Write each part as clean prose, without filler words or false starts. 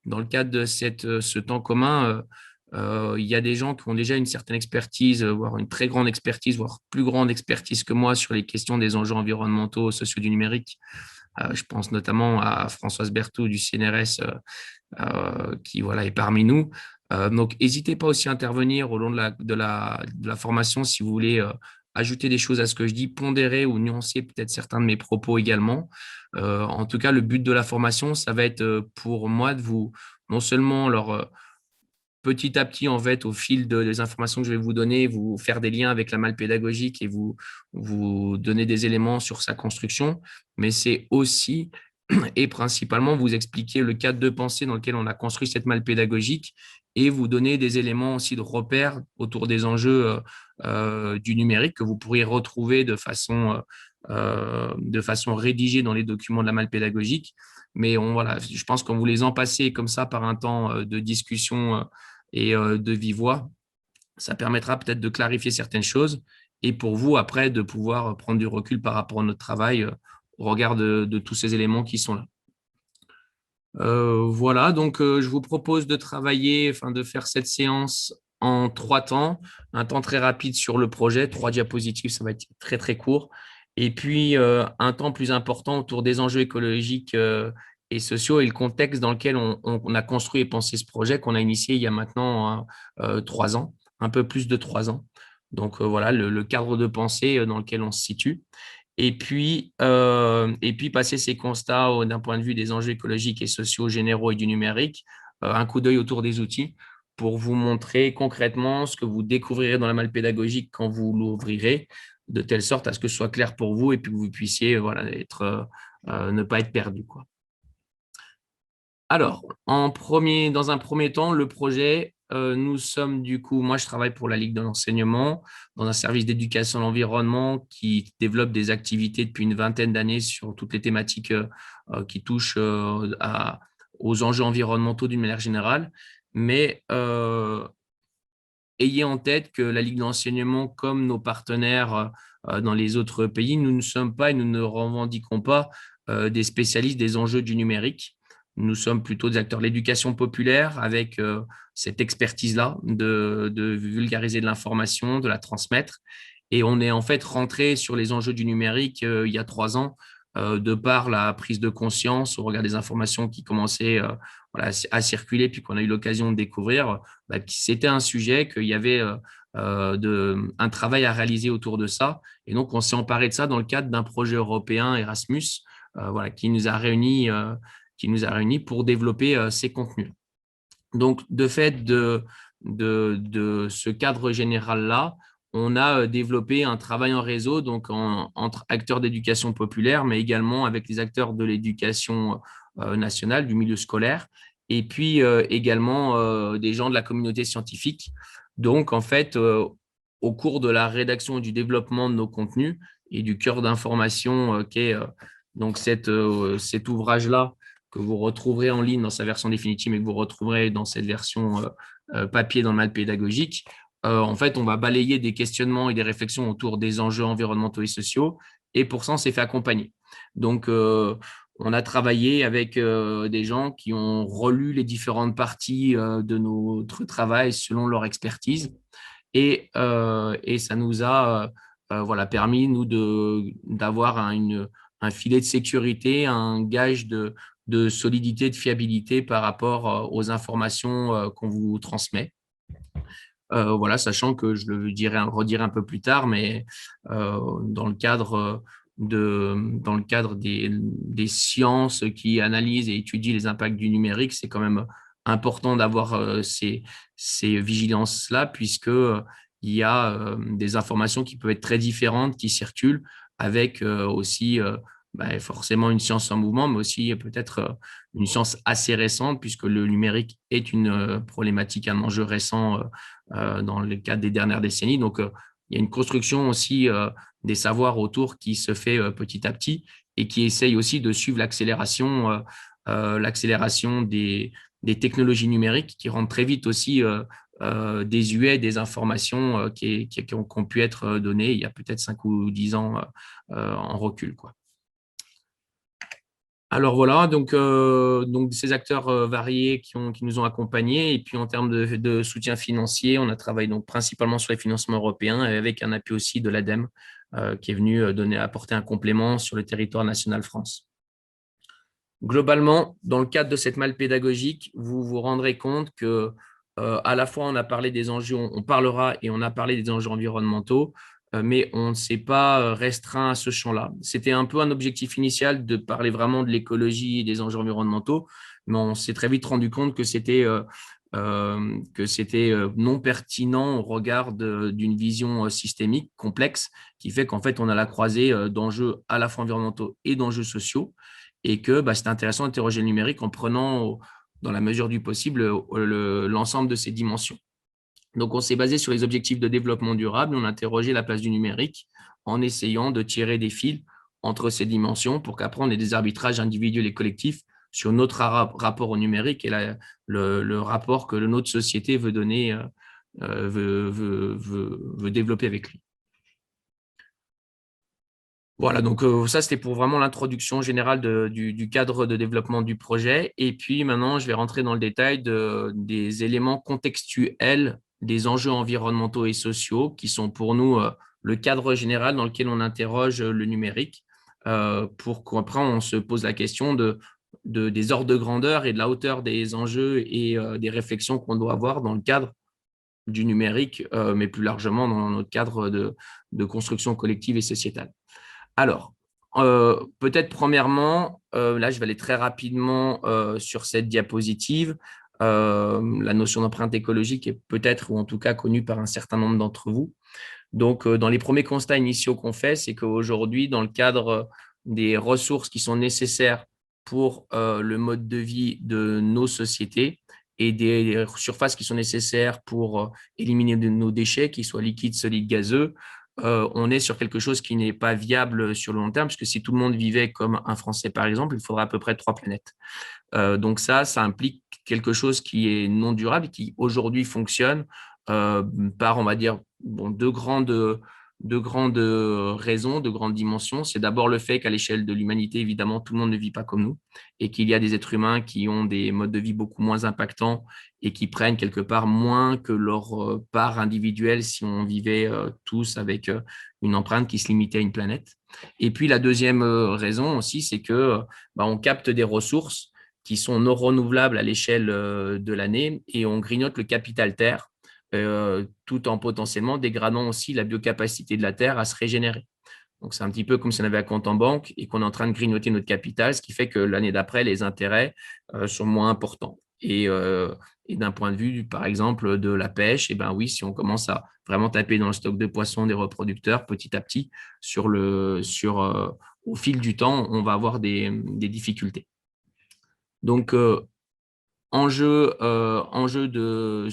Dans le cadre de ce temps commun, il y a des gens qui ont déjà une certaine expertise, voire une très grande expertise, voire plus grande expertise que moi sur les questions des enjeux environnementaux, sociaux du numérique. Je pense notamment à Françoise Berthoud du CNRS, qui voilà, est parmi nous. Donc, n'hésitez pas aussi à intervenir au long de la formation si vous voulez ajouter des choses à ce que je dis, pondérer ou nuancer peut-être certains de mes propos également. En tout cas, le but de la formation, ça va être pour moi de vous, non seulement petit à petit, en fait, au fil des informations que je vais vous donner, vous faire des liens avec la malle pédagogique et vous donner des éléments sur sa construction, mais c'est aussi et principalement vous expliquer le cadre de pensée dans lequel on a construit cette malle pédagogique et vous donner des éléments aussi de repère autour des enjeux du numérique que vous pourriez retrouver de façon rédigée dans les documents de la malle pédagogique. Mais voilà, je pense qu'en vous les en passez comme ça par un temps de discussion et de vive voix, ça permettra peut-être de clarifier certaines choses et pour vous, après, de pouvoir prendre du recul par rapport à notre travail au regard de tous ces éléments qui sont là. Voilà, donc je vous propose de travailler, enfin de faire cette séance en 3 temps. Un temps très rapide sur le projet, 3 diapositives, ça va être très très court. Et puis un temps plus important autour des enjeux écologiques et sociaux et le contexte dans lequel on a construit et pensé ce projet qu'on a initié il y a maintenant 3 ans, un peu plus de 3 ans. Donc voilà le cadre de pensée dans lequel on se situe. Et puis passer ces constats d'un point de vue des enjeux écologiques et sociaux généraux et du numérique, un coup d'œil autour des outils pour vous montrer concrètement ce que vous découvrirez dans la malle pédagogique quand vous l'ouvrirez, de telle sorte à ce que ce soit clair pour vous et puis que vous puissiez voilà, ne pas être perdu, quoi. Alors, dans un premier temps, le projet, nous sommes du coup, moi je travaille pour la Ligue de l'enseignement, dans un service d'éducation à l'environnement qui développe des activités depuis une vingtaine d'années sur toutes les thématiques qui touchent aux enjeux environnementaux d'une manière générale. Mais ayez en tête que la Ligue de l'enseignement, comme nos partenaires dans les autres pays, nous ne sommes pas et nous ne revendiquons pas des spécialistes des enjeux du numérique. Nous sommes plutôt des acteurs de l'éducation populaire avec cette expertise-là de vulgariser de l'information, de la transmettre. Et on est en fait rentré sur les enjeux du numérique il y a 3 ans de par la prise de conscience au regard des informations qui commençaient voilà, à circuler puis qu'on a eu l'occasion de découvrir. Bah, c'était un sujet, qu'il y avait un travail à réaliser autour de ça. Et donc, on s'est emparé de ça dans le cadre d'un projet européen Erasmus voilà, qui nous a réunis pour développer ces contenus. Donc, de fait de ce cadre général-là, on a développé un travail en réseau donc entre acteurs d'éducation populaire, mais également avec les acteurs de l'éducation nationale, du milieu scolaire, et puis également des gens de la communauté scientifique. Donc, en fait, au cours de la rédaction et du développement de nos contenus et du cœur d'information qu'est donc cet ouvrage-là, que vous retrouverez en ligne dans sa version définitive, mais que vous retrouverez dans cette version papier dans le manuel pédagogique. En fait, on va balayer des questionnements et des réflexions autour des enjeux environnementaux et sociaux, et pour ça, on s'est fait accompagner. Donc, on a travaillé avec des gens qui ont relu les différentes parties de notre travail selon leur expertise, et ça nous a voilà, permis, nous, d'avoir un filet de sécurité, un gage de solidité, de fiabilité par rapport aux informations qu'on vous transmet. Voilà, sachant que je le redirai un peu plus tard, mais dans le cadre des sciences qui analysent et étudient les impacts du numérique, c'est quand même important d'avoir ces vigilances-là, puisque il y a des informations qui peuvent être très différentes, qui circulent, avec aussi forcément une science en mouvement, mais aussi peut-être une science assez récente, puisque le numérique est une problématique, un enjeu récent dans le cadre des dernières décennies. Donc, il y a une construction aussi des savoirs autour qui se fait petit à petit et qui essaye aussi de suivre l'accélération des technologies numériques qui rendent très vite aussi désuets des informations qui ont pu être données il y a peut-être 5 ou 10 ans en recul, quoi. Alors voilà, donc ces acteurs variés qui nous ont accompagnés. Et puis en termes de soutien financier, on a travaillé donc principalement sur les financements européens et avec un appui aussi de l'ADEME qui est venu apporter un complément sur le territoire national France. Globalement, dans le cadre de cette malle pédagogique, vous vous rendrez compte que à la fois on a parlé des enjeux, on parlera et on a parlé des enjeux environnementaux, mais on ne s'est pas restreint à ce champ-là. C'était un peu un objectif initial de parler vraiment de l'écologie et des enjeux environnementaux, mais on s'est très vite rendu compte que c'était non pertinent au regard d'une vision systémique complexe qui fait qu'en fait on a la croisée d'enjeux à la fois environnementaux et d'enjeux sociaux et que c'est intéressant d'interroger le numérique en prenant, dans la mesure du possible, l'ensemble de ces dimensions. Donc, on s'est basé sur les objectifs de développement durable. On a interrogé la place du numérique en essayant de tirer des fils entre ces dimensions pour qu'après, on ait des arbitrages individuels et collectifs sur notre rapport au numérique et le rapport que notre société veut donner, veut développer avec lui. Voilà, donc ça, c'était pour vraiment l'introduction générale du cadre de développement du projet. Et puis maintenant, je vais rentrer dans le détail des éléments contextuels des enjeux environnementaux et sociaux qui sont pour nous le cadre général dans lequel on interroge le numérique pour qu'après, on se pose la question des ordres de grandeur et de la hauteur des enjeux et des réflexions qu'on doit avoir dans le cadre du numérique, mais plus largement dans notre cadre de construction collective et sociétale. Alors, peut-être premièrement, là, je vais aller très rapidement sur cette diapositive. La notion d'empreinte écologique est peut-être, ou en tout cas, connue par un certain nombre d'entre vous. Donc, dans les premiers constats initiaux qu'on fait, c'est qu'aujourd'hui, dans le cadre des ressources qui sont nécessaires pour le mode de vie de nos sociétés et des surfaces qui sont nécessaires pour éliminer nos déchets, qu'ils soient liquides, solides, gazeux, on est sur quelque chose qui n'est pas viable sur le long terme, puisque si tout le monde vivait comme un Français, par exemple, il faudrait à peu près 3 planètes. Donc ça implique quelque chose qui est non durable, qui aujourd'hui fonctionne par, on va dire, bon, deux grandes raisons, deux grandes dimensions. C'est d'abord le fait qu'à l'échelle de l'humanité, évidemment, tout le monde ne vit pas comme nous et qu'il y a des êtres humains qui ont des modes de vie beaucoup moins impactants et qui prennent quelque part moins que leur part individuelle si on vivait tous avec une empreinte qui se limitait à une planète. Et puis la deuxième raison aussi, c'est que on capte des ressources qui sont non renouvelables à l'échelle de l'année et on grignote le capital terre tout en potentiellement dégradant aussi la biocapacité de la terre à se régénérer. Donc, c'est un petit peu comme si on avait un compte en banque et qu'on est en train de grignoter notre capital, ce qui fait que l'année d'après, les intérêts sont moins importants. Et d'un point de vue, par exemple, de la pêche, oui, si on commence à vraiment taper dans le stock de poissons des reproducteurs petit à petit, au fil du temps, on va avoir des difficultés. Donc, enjeu de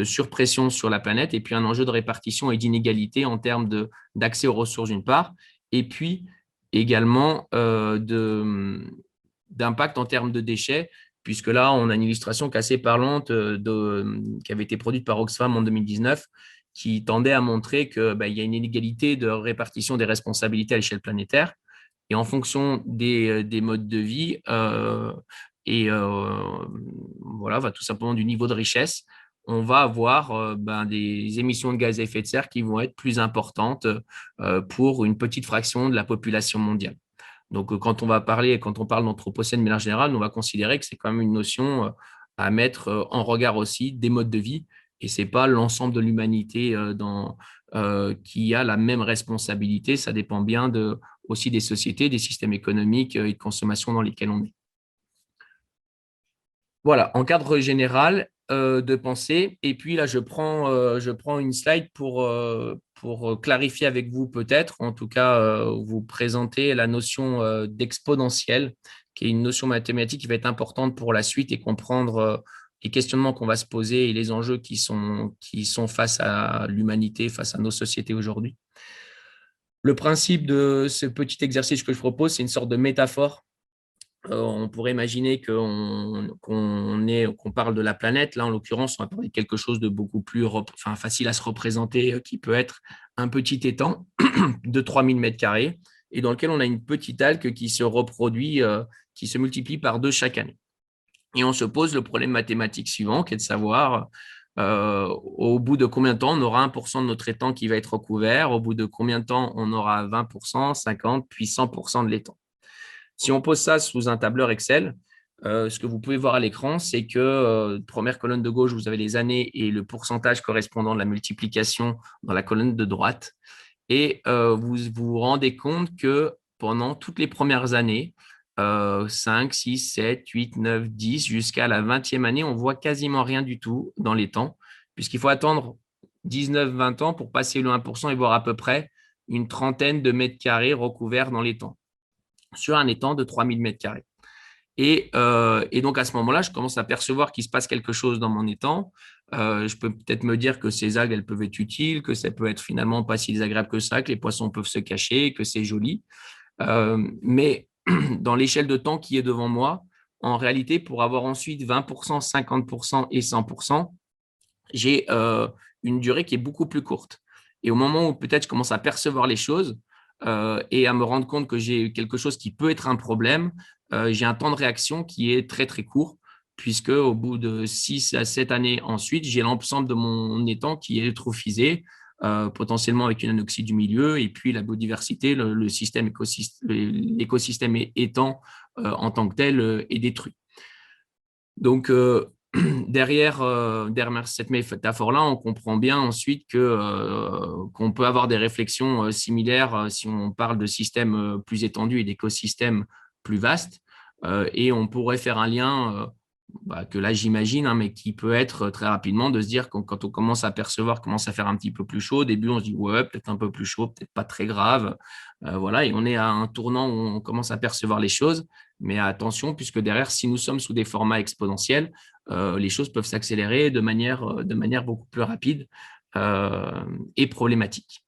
surpression sur la planète et puis un enjeu de répartition et d'inégalité en termes d'accès aux ressources d'une part, et puis également d'impact en termes de déchets, puisque là, on a une illustration qui est assez parlante qui avait été produite par Oxfam en 2019, qui tendait à montrer qu'il y a une inégalité de répartition des responsabilités à l'échelle planétaire. Et en fonction des modes de vie, et voilà, tout simplement du niveau de richesse, on va avoir des émissions de gaz à effet de serre qui vont être plus importantes pour une petite fraction de la population mondiale. Donc, quand on parle d'anthropocène de manière générale, on va considérer que c'est quand même une notion à mettre en regard aussi des modes de vie et ce n'est pas l'ensemble de l'humanité qui a la même responsabilité. Ça dépend bien aussi des sociétés, des systèmes économiques et de consommation dans lesquels on est. Voilà, en cadre général de pensée. Et puis là, je prends une slide pour clarifier avec vous peut-être, en tout cas vous présenter la notion d'exponentielle, qui est une notion mathématique qui va être importante pour la suite et comprendre les questionnements qu'on va se poser et les enjeux qui sont face à l'humanité, face à nos sociétés aujourd'hui. Le principe de ce petit exercice que je propose, c'est une sorte de métaphore. On pourrait imaginer qu'on parle de la planète. Là, en l'occurrence, on va parler de quelque chose de beaucoup plus facile à se représenter, qui peut être un petit étang de 3000 mètres carrés et dans lequel on a une petite algue qui se reproduit, qui se multiplie par 2 chaque année. Et on se pose le problème mathématique suivant, qui est de savoir au bout de combien de temps on aura 1% de notre étang qui va être recouvert, au bout de combien de temps on aura 20%, 50%, puis 100% de l'étang. Si on pose ça sous un tableur Excel, ce que vous pouvez voir à l'écran, c'est que première colonne de gauche, vous avez les années et le pourcentage correspondant de la multiplication dans la colonne de droite. Et vous vous rendez compte que pendant toutes les premières années, 5, 6, 7, 8, 9, 10, jusqu'à la 20e année, on voit quasiment rien du tout dans les temps, puisqu'il faut attendre 19, 20 ans pour passer le 1% et voir à peu près une trentaine de mètres carrés recouverts dans les temps, sur un étang de 3000 mètres carrés. Et donc, à ce moment-là, je commence à percevoir qu'il se passe quelque chose dans mon étang. Je peux peut-être me dire que ces algues, elles peuvent être utiles, que ça peut être finalement pas si désagréable que ça, que les poissons peuvent se cacher, que c'est joli. Mais dans l'échelle de temps qui est devant moi, en réalité, pour avoir ensuite 20%, 50% et 100%, j'ai une durée qui est beaucoup plus courte. Et au moment où peut-être je commence à percevoir les choses et à me rendre compte que j'ai quelque chose qui peut être un problème, j'ai un temps de réaction qui est très, très court, puisque au bout de 6 à 7 années ensuite, j'ai l'ensemble de mon étang qui est eutrophisé, potentiellement avec une anoxie du milieu, et puis la biodiversité, le système l'écosystème étang en tant que tel est détruit. Donc, derrière cette métaphore-là, on comprend bien ensuite qu'on peut avoir des réflexions similaires si on parle de systèmes plus étendus et d'écosystèmes plus vastes. Et on pourrait faire un lien que là, j'imagine, hein, mais qui peut être très rapidement de se dire que quand on commence à percevoir, commence à faire un petit peu plus chaud, au début, on se dit, ouais, peut-être un peu plus chaud, peut-être pas très grave. Voilà, et on est à un tournant où on commence à percevoir les choses. Mais attention, puisque derrière, si nous sommes sous des formats exponentiels, les choses peuvent s'accélérer de manière beaucoup plus rapide et problématique.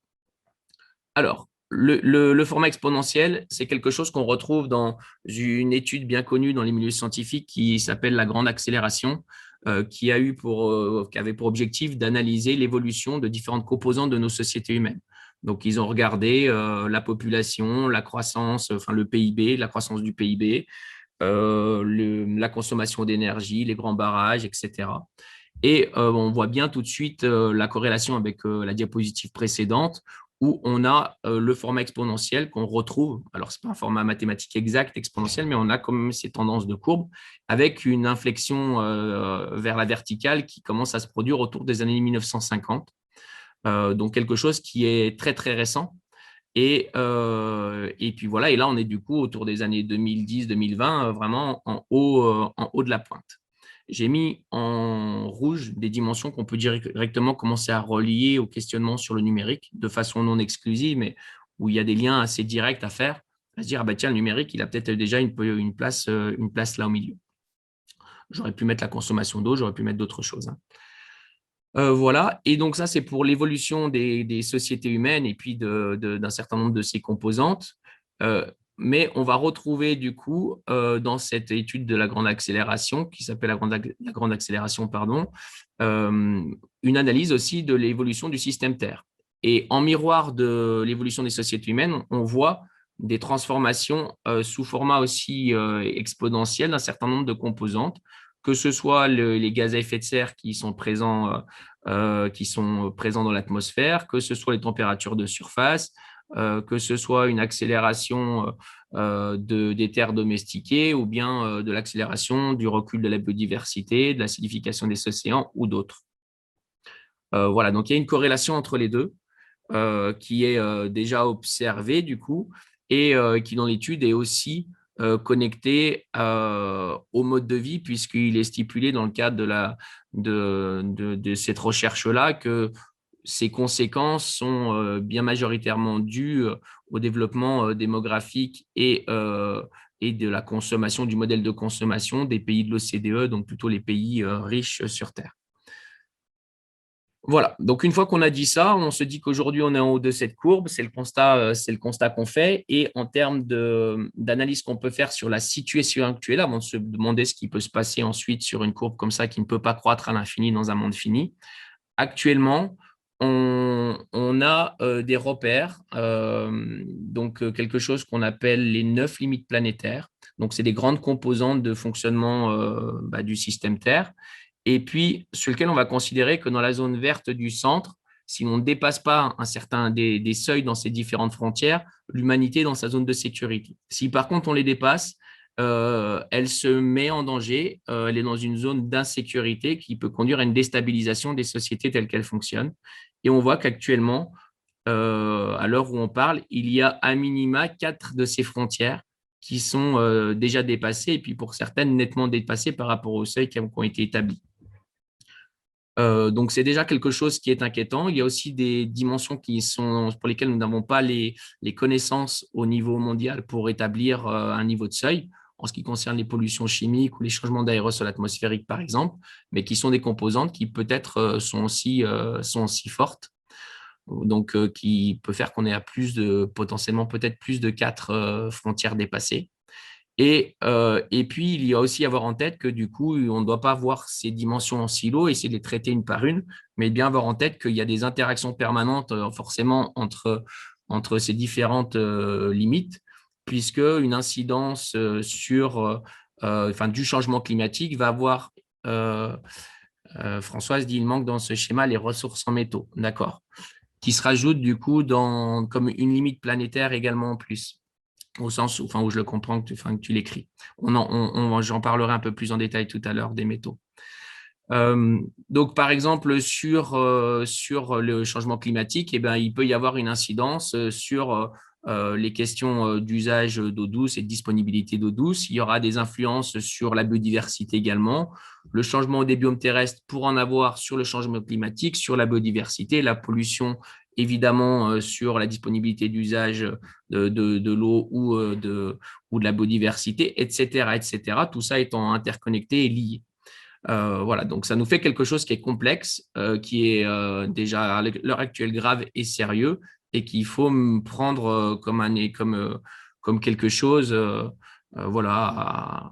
Alors, le format exponentiel, c'est quelque chose qu'on retrouve dans une étude bien connue dans les milieux scientifiques qui s'appelle la grande accélération, qui avait pour objectif d'analyser l'évolution de différentes composantes de nos sociétés humaines. Donc, ils ont regardé la population, la croissance, enfin le PIB, la croissance du PIB, la consommation d'énergie, les grands barrages, etc. Et on voit bien tout de suite la corrélation avec la diapositive précédente où on a le format exponentiel qu'on retrouve. Alors, ce n'est pas un format mathématique exact exponentiel, mais on a quand même ces tendances de courbe avec une inflexion vers la verticale qui commence à se produire autour des années 1950. Donc, quelque chose qui est très, très récent. Et puis voilà, et là, on est du coup autour des années 2010-2020, vraiment en haut de la pointe. J'ai mis en rouge des dimensions qu'on peut directement commencer à relier au questionnement sur le numérique de façon non exclusive, mais où il y a des liens assez directs à faire, à se dire, ah bah tiens, le numérique, il a peut-être déjà une place là au milieu. J'aurais pu mettre la consommation d'eau, j'aurais pu mettre d'autres choses, hein. Voilà, et donc ça, c'est pour l'évolution des sociétés humaines et puis d'un certain nombre de ces composantes. Mais on va retrouver du coup dans cette étude de la grande accélération, qui s'appelle la grande accélération, pardon, une analyse aussi de l'évolution du système Terre. Et en miroir de l'évolution des sociétés humaines, on voit des transformations sous format aussi exponentiel d'un certain nombre de composantes, que ce soit les gaz à effet de serre qui sont présents dans l'atmosphère, que ce soit les températures de surface, que ce soit une accélération des terres domestiquées ou bien de l'accélération du recul de la biodiversité, de l'acidification des océans ou d'autres. Voilà, donc il y a une corrélation entre les deux qui est déjà observée du coup et qui dans l'étude est aussi connecté au mode de vie, puisqu'il est stipulé dans le cadre de cette recherche-là que ces conséquences sont bien majoritairement dues au développement démographique et de la consommation, du modèle de consommation des pays de l'OCDE, donc plutôt les pays riches sur Terre. Voilà, donc une fois qu'on a dit ça, on se dit qu'aujourd'hui on est en haut de cette courbe, c'est le constat qu'on fait. Et en termes d'analyse qu'on peut faire sur la situation actuelle, avant de se demander ce qui peut se passer ensuite sur une courbe comme ça qui ne peut pas croître à l'infini dans un monde fini, actuellement, on a des repères, donc quelque chose qu'on appelle les 9 limites planétaires. Donc, c'est des grandes composantes de fonctionnement du système Terre. Et puis, sur lequel on va considérer que dans la zone verte du centre, si on ne dépasse pas un certain des seuils dans ces différentes frontières, l'humanité est dans sa zone de sécurité. Si par contre on les dépasse, elle se met en danger, elle est dans une zone d'insécurité qui peut conduire à une déstabilisation des sociétés telles qu'elles fonctionnent. Et on voit qu'actuellement, à l'heure où on parle, il y a à minima 4 de ces frontières qui sont déjà dépassées et puis pour certaines nettement dépassées par rapport aux seuils qui ont été établis. Donc, c'est déjà quelque chose qui est inquiétant. Il y a aussi des dimensions pour lesquelles nous n'avons pas les connaissances au niveau mondial pour établir un niveau de seuil, en ce qui concerne les pollutions chimiques ou les changements d'aérosol atmosphérique, par exemple, mais qui sont des composantes qui peut-être sont aussi fortes. Donc, qui peut faire qu'on ait à potentiellement peut-être plus de 4 frontières dépassées. Et puis, il y a aussi à avoir en tête que du coup, on ne doit pas voir ces dimensions en silo, essayer de les traiter une par une, mais bien avoir en tête qu'il y a des interactions permanentes forcément entre ces différentes limites, puisque une incidence du changement climatique va avoir, Françoise dit, il manque dans ce schéma les ressources en métaux, d'accord, qui se rajoutent du coup comme une limite planétaire également en plus au sens où je le comprends que tu l'écris. J'en parlerai un peu plus en détail tout à l'heure des métaux. Donc, par exemple, sur le changement climatique, eh ben, il peut y avoir une incidence sur les questions d'usage d'eau douce et de disponibilité d'eau douce. Il y aura des influences sur la biodiversité également. Le changement des biomes terrestres pour en avoir sur le changement climatique, sur la biodiversité, la pollution évidemment sur la disponibilité d'usage de l'eau ou de la biodiversité, etc., etc. Tout ça étant interconnecté et lié. Voilà, donc ça nous fait quelque chose qui est complexe, qui est déjà à l'heure actuelle grave et sérieux, et qu'il faut prendre comme quelque chose voilà,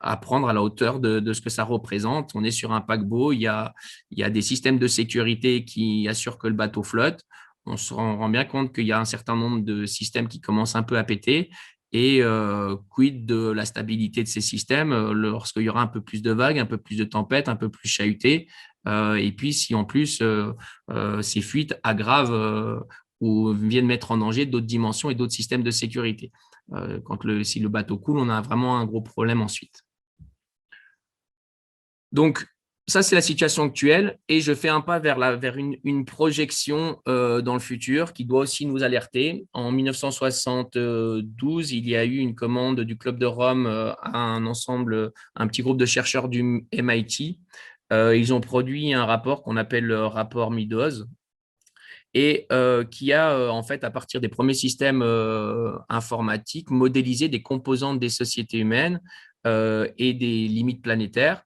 à prendre à la hauteur de ce que ça représente. On est sur un paquebot, il y a des systèmes de sécurité qui assurent que le bateau flotte. On se rend bien compte qu'il y a un certain nombre de systèmes qui commencent un peu à péter. Et quid de la stabilité de ces systèmes lorsqu'il y aura un peu plus de vagues, un peu plus de tempêtes, un peu plus chahuté. Et puis, si en plus ces fuites aggravent ou viennent mettre en danger d'autres dimensions et d'autres systèmes de sécurité. Si le bateau coule, on a vraiment un gros problème ensuite. Donc, ça, c'est la situation actuelle et je fais un pas vers une projection dans le futur qui doit aussi nous alerter. En 1972, il y a eu une commande du Club de Rome à un petit groupe de chercheurs du MIT. Ils ont produit un rapport qu'on appelle le rapport Meadows et qui a, en fait, à partir des premiers systèmes informatiques, modélisé des composantes des sociétés humaines et des limites planétaires.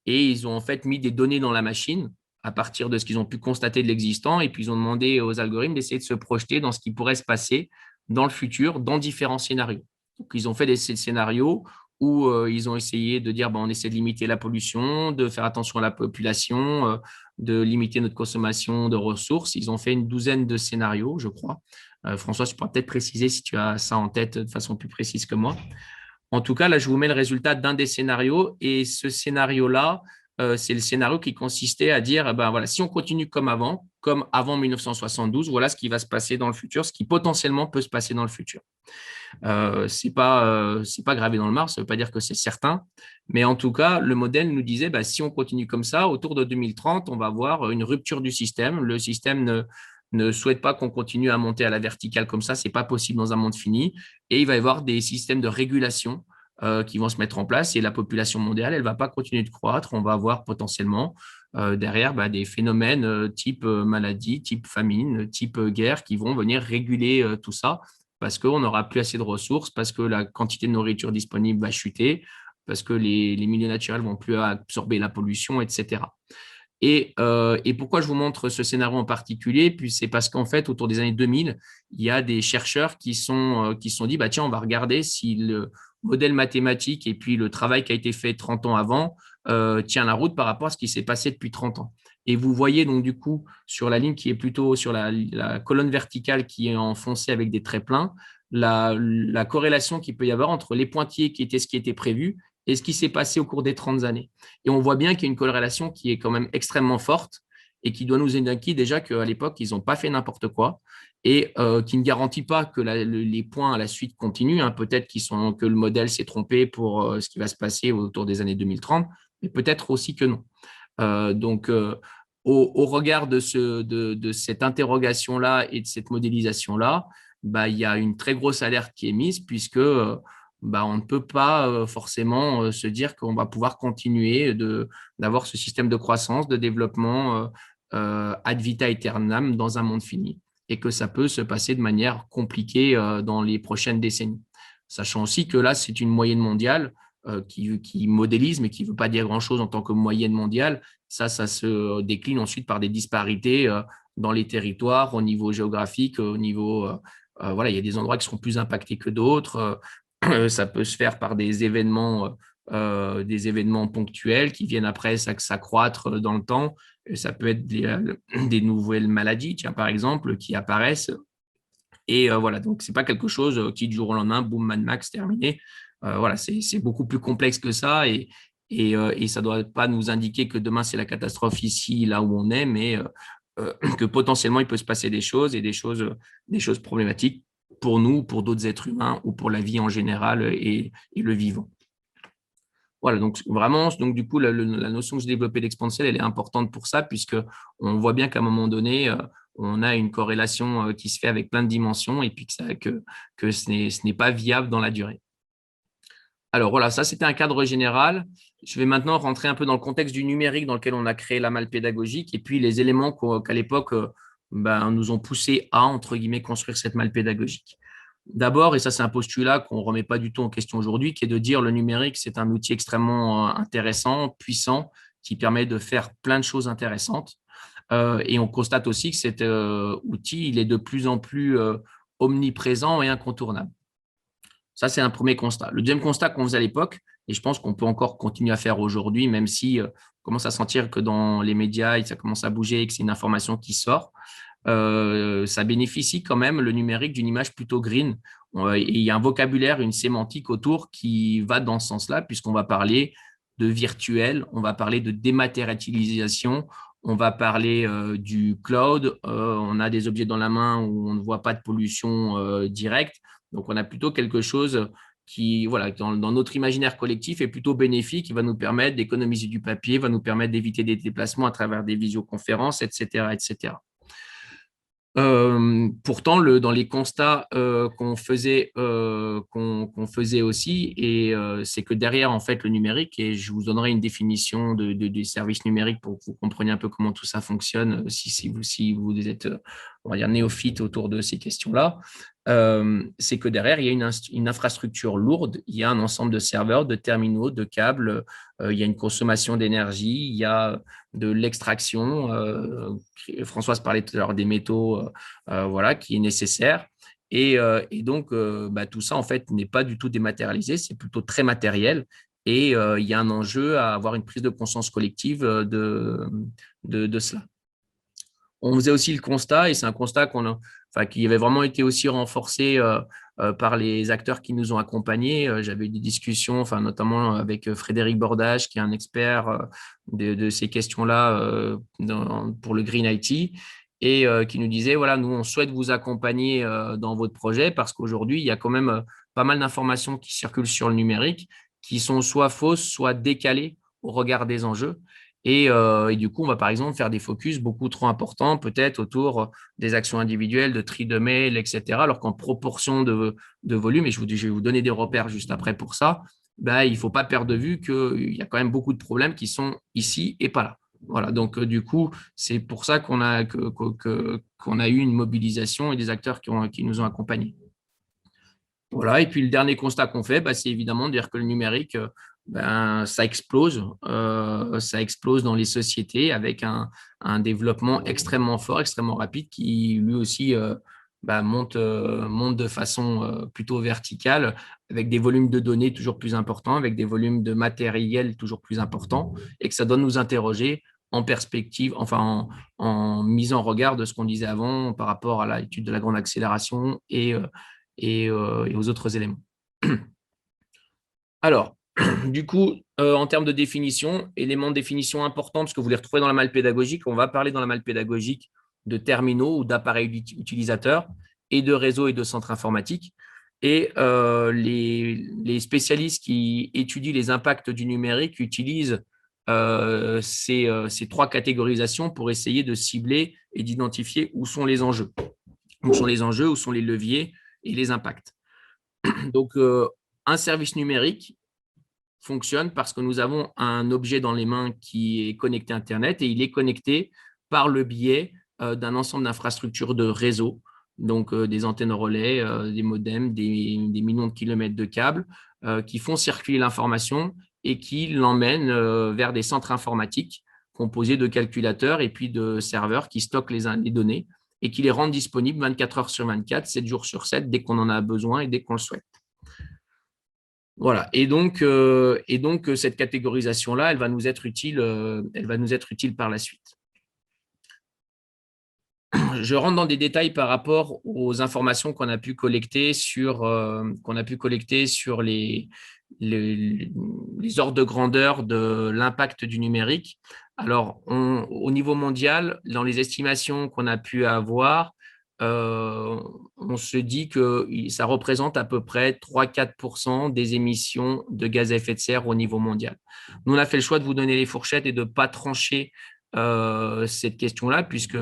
Et ils ont en fait mis des données dans la machine à partir de ce qu'ils ont pu constater de l'existant. Et puis, ils ont demandé aux algorithmes d'essayer de se projeter dans ce qui pourrait se passer dans le futur, dans différents scénarios. Donc, ils ont fait des scénarios où ils ont essayé de dire, on essaie de limiter la pollution, de faire attention à la population, de limiter notre consommation de ressources. Ils ont fait une douzaine de scénarios, je crois. François, tu pourras peut-être préciser si tu as ça en tête de façon plus précise que moi. En tout cas, là, je vous mets le résultat d'un des scénarios. Et ce scénario-là, c'est le scénario qui consistait à dire, voilà, si on continue comme avant 1972, voilà ce qui va se passer dans le futur, ce qui potentiellement peut se passer dans le futur. C'est pas gravé dans le marbre, ça ne veut pas dire que c'est certain, mais en tout cas, le modèle nous disait, si on continue comme ça, autour de 2030, on va avoir une rupture du système. Le système ne souhaite pas qu'on continue à monter à la verticale comme ça, c'est pas possible dans un monde fini, et il va y avoir des systèmes de régulation qui vont se mettre en place, et la population mondiale, elle va pas continuer de croître. On va avoir potentiellement derrière des phénomènes type maladie, type famine, type guerre qui vont venir réguler tout ça parce qu'on n'aura plus assez de ressources, parce que la quantité de nourriture disponible va chuter, parce que les milieux naturels vont plus absorber la pollution, etc. Et pourquoi je vous montre ce scénario en particulier? Puis c'est parce qu'en fait, autour des années 2000, il y a des chercheurs qui se sont dit, tiens, on va regarder si le modèle mathématique et puis le travail qui a été fait 30 ans avant tient la route par rapport à ce qui s'est passé depuis 30 ans. Et vous voyez donc du coup sur la ligne qui est plutôt sur la colonne verticale qui est enfoncée avec des traits pleins, la corrélation qu'il peut y avoir entre les pointillés qui étaient ce qui était prévu et ce qui s'est passé au cours des 30 années. Et on voit bien qu'il y a une corrélation qui est quand même extrêmement forte et qui doit nous indiquer déjà qu'à l'époque, ils n'ont pas fait n'importe quoi et qui ne garantit pas que les points à la suite continuent. Hein. Peut-être que le modèle s'est trompé pour ce qui va se passer autour des années 2030, mais peut-être aussi que non. Donc, au regard de cette interrogation-là et de cette modélisation-là, bah, il y a une très grosse alerte qui est mise puisque bah, on ne peut pas forcément se dire qu'on va pouvoir continuer d'avoir ce système de croissance, de développement ad vita aeternam dans un monde fini et que ça peut se passer de manière compliquée dans les prochaines décennies. Sachant aussi que là, c'est une moyenne mondiale qui modélise, mais qui ne veut pas dire grand-chose en tant que moyenne mondiale. Ça se décline ensuite par des disparités dans les territoires, au niveau géographique, au niveau… voilà, il y a des endroits qui seront plus impactés que d'autres. Ça peut se faire par des événements ponctuels qui viennent après s'accroître dans le temps. Et ça peut être des nouvelles maladies, tiens, par exemple, qui apparaissent. Et voilà, donc ce n'est pas quelque chose qui, du jour au lendemain, boum, Mad Max, terminé. Voilà, c'est beaucoup plus complexe que ça et ça ne doit pas nous indiquer que demain, c'est la catastrophe ici, là où on est, mais que potentiellement, il peut se passer des choses et des choses problématiques pour nous, pour d'autres êtres humains ou pour la vie en général et le vivant. Voilà, donc vraiment, donc du coup, la notion que j'ai développée d'exponentielle, elle est importante pour ça, puisqu'on voit bien qu'à un moment donné, on a une corrélation qui se fait avec plein de dimensions et puis que ce n'est pas viable dans la durée. Alors voilà, ça c'était un cadre général. Je vais maintenant rentrer un peu dans le contexte du numérique dans lequel on a créé la malle pédagogique et puis les éléments qu'à l'époque nous ont poussé à, entre guillemets, construire cette malle pédagogique. D'abord, et ça c'est un postulat qu'on ne remet pas du tout en question aujourd'hui, qui est de dire le numérique, c'est un outil extrêmement intéressant, puissant, qui permet de faire plein de choses intéressantes. Et on constate aussi que cet outil, il est de plus en plus omniprésent et incontournable. Ça, c'est un premier constat. Le deuxième constat qu'on faisait à l'époque, et je pense qu'on peut encore continuer à faire aujourd'hui, même si on commence à sentir que dans les médias, ça commence à bouger et que c'est une information qui sort, ça bénéficie quand même, le numérique, d'une image plutôt green. Et il y a un vocabulaire, une sémantique autour qui va dans ce sens-là, puisqu'on va parler de virtuel, on va parler de dématérialisation, on va parler du cloud, on a des objets dans la main où on ne voit pas de pollution directe. Donc, on a plutôt quelque chose qui, voilà, dans notre imaginaire collectif, est plutôt bénéfique, qui va nous permettre d'économiser du papier, va nous permettre d'éviter des déplacements à travers des visioconférences, etc., etc. Pourtant, dans les constats qu'on faisait aussi, et c'est que derrière en fait le numérique, et je vous donnerai une définition des services numériques pour que vous compreniez un peu comment tout ça fonctionne, si vous êtes, on va dire, néophyte autour de ces questions-là. C'est que derrière, il y a une infrastructure lourde, il y a un ensemble de serveurs, de terminaux, de câbles, il y a une consommation d'énergie, il y a de l'extraction. Françoise parlait tout à l'heure des métaux, voilà, qui est nécessaire. Et donc, tout ça, en fait, n'est pas du tout dématérialisé, c'est plutôt très matériel. Et il y a un enjeu à avoir une prise de conscience collective de cela. On faisait aussi le constat, et c'est un constat qui avait vraiment été aussi renforcé par les acteurs qui nous ont accompagnés. J'avais eu des discussions, notamment avec Frédéric Bordage, qui est un expert de ces questions-là pour le Green IT, et qui nous disait, voilà, nous, on souhaite vous accompagner dans votre projet parce qu'aujourd'hui, il y a quand même pas mal d'informations qui circulent sur le numérique qui sont soit fausses, soit décalées au regard des enjeux. Et du coup, on va par exemple faire des focus beaucoup trop importants, peut-être autour des actions individuelles, de tri de mail, etc. Alors qu'en proportion de volume, et je vais vous donner des repères juste après pour ça, il ne faut pas perdre de vue qu'il y a quand même beaucoup de problèmes qui sont ici et pas là. Voilà, donc du coup, c'est pour ça qu'on a eu une mobilisation et des acteurs qui nous ont accompagnés. Voilà, et puis le dernier constat qu'on fait, c'est évidemment de dire que le numérique, ça explose dans les sociétés avec un développement extrêmement fort, extrêmement rapide qui lui aussi monte de façon plutôt verticale avec des volumes de données toujours plus importants, avec des volumes de matériel toujours plus importants et que ça doit nous interroger en perspective, enfin en mise en regard de ce qu'on disait avant par rapport à l'étude de la grande accélération et aux autres éléments. Alors, du coup, en termes de définition, éléments de définition importants, parce que vous les retrouvez dans la malle pédagogique, on va parler dans la malle pédagogique de terminaux ou d'appareils utilisateurs et de réseaux et de centres informatiques. Et les spécialistes qui étudient les impacts du numérique utilisent ces trois catégorisations pour essayer de cibler et d'identifier où sont les enjeux. Où sont les enjeux, où sont les leviers et les impacts. Donc, un service numérique fonctionne parce que nous avons un objet dans les mains qui est connecté à Internet et il est connecté par le biais d'un ensemble d'infrastructures de réseau, donc des antennes relais, des modems, des millions de kilomètres de câbles qui font circuler l'information et qui l'emmènent vers des centres informatiques composés de calculateurs et puis de serveurs qui stockent les données et qui les rendent disponibles 24 heures sur 24, 7 jours sur 7, dès qu'on en a besoin et dès qu'on le souhaite. Voilà. Et donc cette catégorisation-là, elle va nous être utile par la suite. Je rentre dans des détails par rapport aux informations qu'on a pu collecter sur les ordres de grandeur de l'impact du numérique. Alors, au niveau mondial, dans les estimations qu'on a pu avoir, on se dit que ça représente à peu près 3-4% des émissions de gaz à effet de serre au niveau mondial. Nous, on a fait le choix de vous donner les fourchettes et de ne pas trancher cette question-là, puisque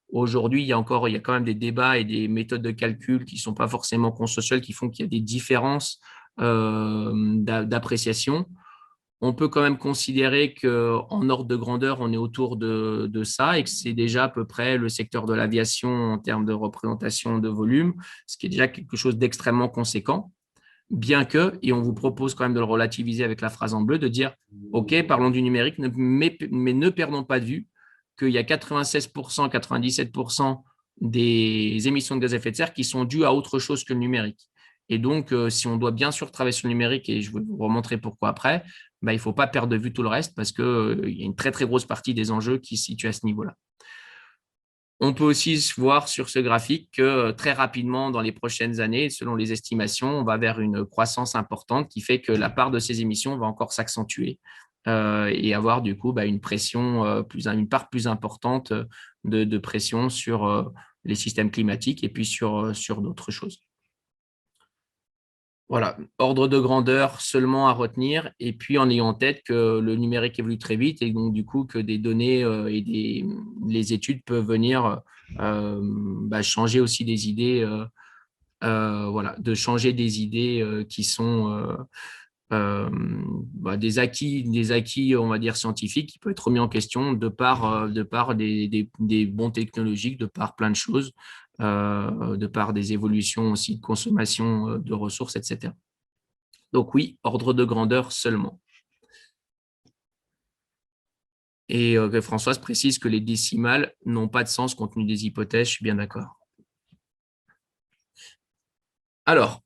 aujourd'hui, il y a quand même des débats et des méthodes de calcul qui ne sont pas forcément consensuelles, qui font qu'il y a des différences d'appréciation. On peut quand même considérer qu'en ordre de grandeur, on est autour de ça et que c'est déjà à peu près le secteur de l'aviation en termes de représentation de volume, ce qui est déjà quelque chose d'extrêmement conséquent. Bien que, et on vous propose quand même de le relativiser avec la phrase en bleu, de dire, OK, parlons du numérique, mais ne perdons pas de vue qu'il y a 96%, 97% des émissions de gaz à effet de serre qui sont dues à autre chose que le numérique. Et donc, si on doit bien sûr travailler sur le numérique, et je vais vous remontrer pourquoi après, il ne faut pas perdre de vue tout le reste parce qu'il y a une très, très grosse partie des enjeux qui se situent à ce niveau-là. On peut aussi voir sur ce graphique que très rapidement, dans les prochaines années, selon les estimations, on va vers une croissance importante qui fait que la part de ces émissions va encore s'accentuer et avoir du coup une pression, une part plus importante de pression sur les systèmes climatiques et puis sur d'autres choses. Voilà, ordre de grandeur seulement à retenir, et puis en ayant en tête que le numérique évolue très vite et donc du coup que des données et les études peuvent venir changer aussi des idées, voilà, de changer des idées qui sont des acquis, on va dire scientifiques, qui peuvent être remis en question de par des bons technologiques, de par plein de choses. De par des évolutions aussi de consommation de ressources, etc. Donc oui, ordre de grandeur seulement. Et Françoise précise que les décimales n'ont pas de sens compte tenu des hypothèses, je suis bien d'accord. Alors,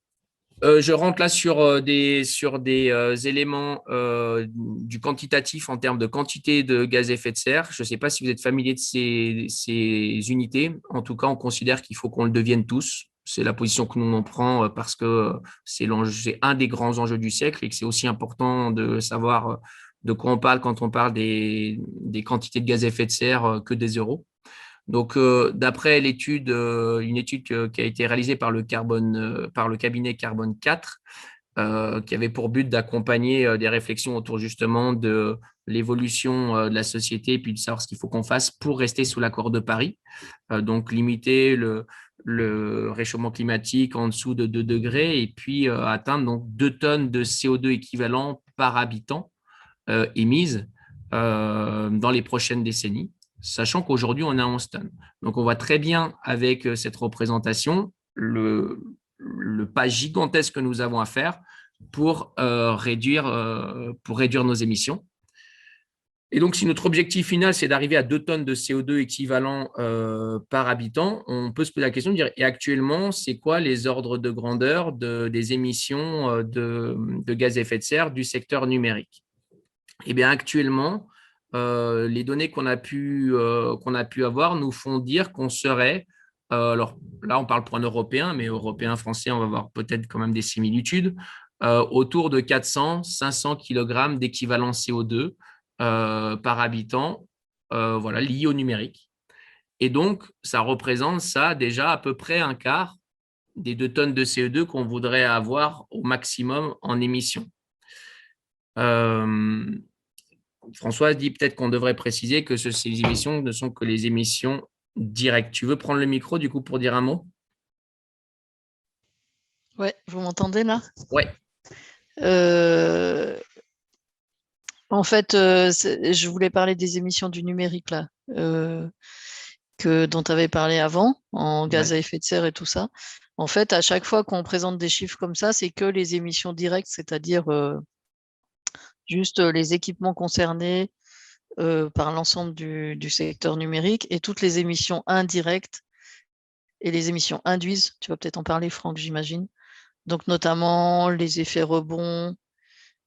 je rentre là sur des éléments du quantitatif en termes de quantité de gaz à effet de serre. Je ne sais pas si vous êtes familier de ces unités. En tout cas, on considère qu'il faut qu'on le devienne tous. C'est la position que nous on prend parce que c'est un des grands enjeux du siècle et que c'est aussi important de savoir de quoi on parle quand on parle des quantités de gaz à effet de serre que des euros. Donc, d'après une étude qui a été réalisée par le cabinet Carbone 4, qui avait pour but d'accompagner des réflexions autour justement de l'évolution de la société et puis de savoir ce qu'il faut qu'on fasse pour rester sous l'accord de Paris. Donc, limiter le réchauffement climatique en dessous de 2 degrés et puis atteindre donc 2 tonnes de CO2 équivalent par habitant émises dans les prochaines décennies, sachant qu'aujourd'hui, on a 11 tonnes. Donc, on voit très bien avec cette représentation le pas gigantesque que nous avons à faire pour réduire nos émissions. Et donc, si notre objectif final, c'est d'arriver à 2 tonnes de CO2 équivalent par habitant, on peut se poser la question de dire, et actuellement, c'est quoi les ordres de grandeur des émissions de gaz à effet de serre du secteur numérique? Eh bien, actuellement, les données qu'on a pu avoir nous font dire qu'on serait, alors là on parle pour un Européen, mais Européen, Français, on va avoir peut-être quand même des similitudes, autour de 400-500 kg d'équivalent CO2 par habitant, voilà, lié au numérique. Et donc, ça représente ça déjà à peu près un quart des 2 tonnes de CO2 qu'on voudrait avoir au maximum en émissions. Françoise dit peut-être qu'on devrait préciser que ces émissions ne sont que les émissions directes. Tu veux prendre le micro du coup pour dire un mot? Ouais, vous m'entendez là? Ouais. En fait, je voulais parler des émissions du numérique là, dont tu avais parlé avant, en gaz Ouais. à effet de serre et tout ça. En fait, à chaque fois qu'on présente des chiffres comme ça, c'est que les émissions directes, c'est-à-dire juste les équipements concernés par l'ensemble du secteur numérique et toutes les émissions indirectes et les émissions induites. Tu vas peut-être en parler, Franck, j'imagine. Donc, notamment les effets rebonds,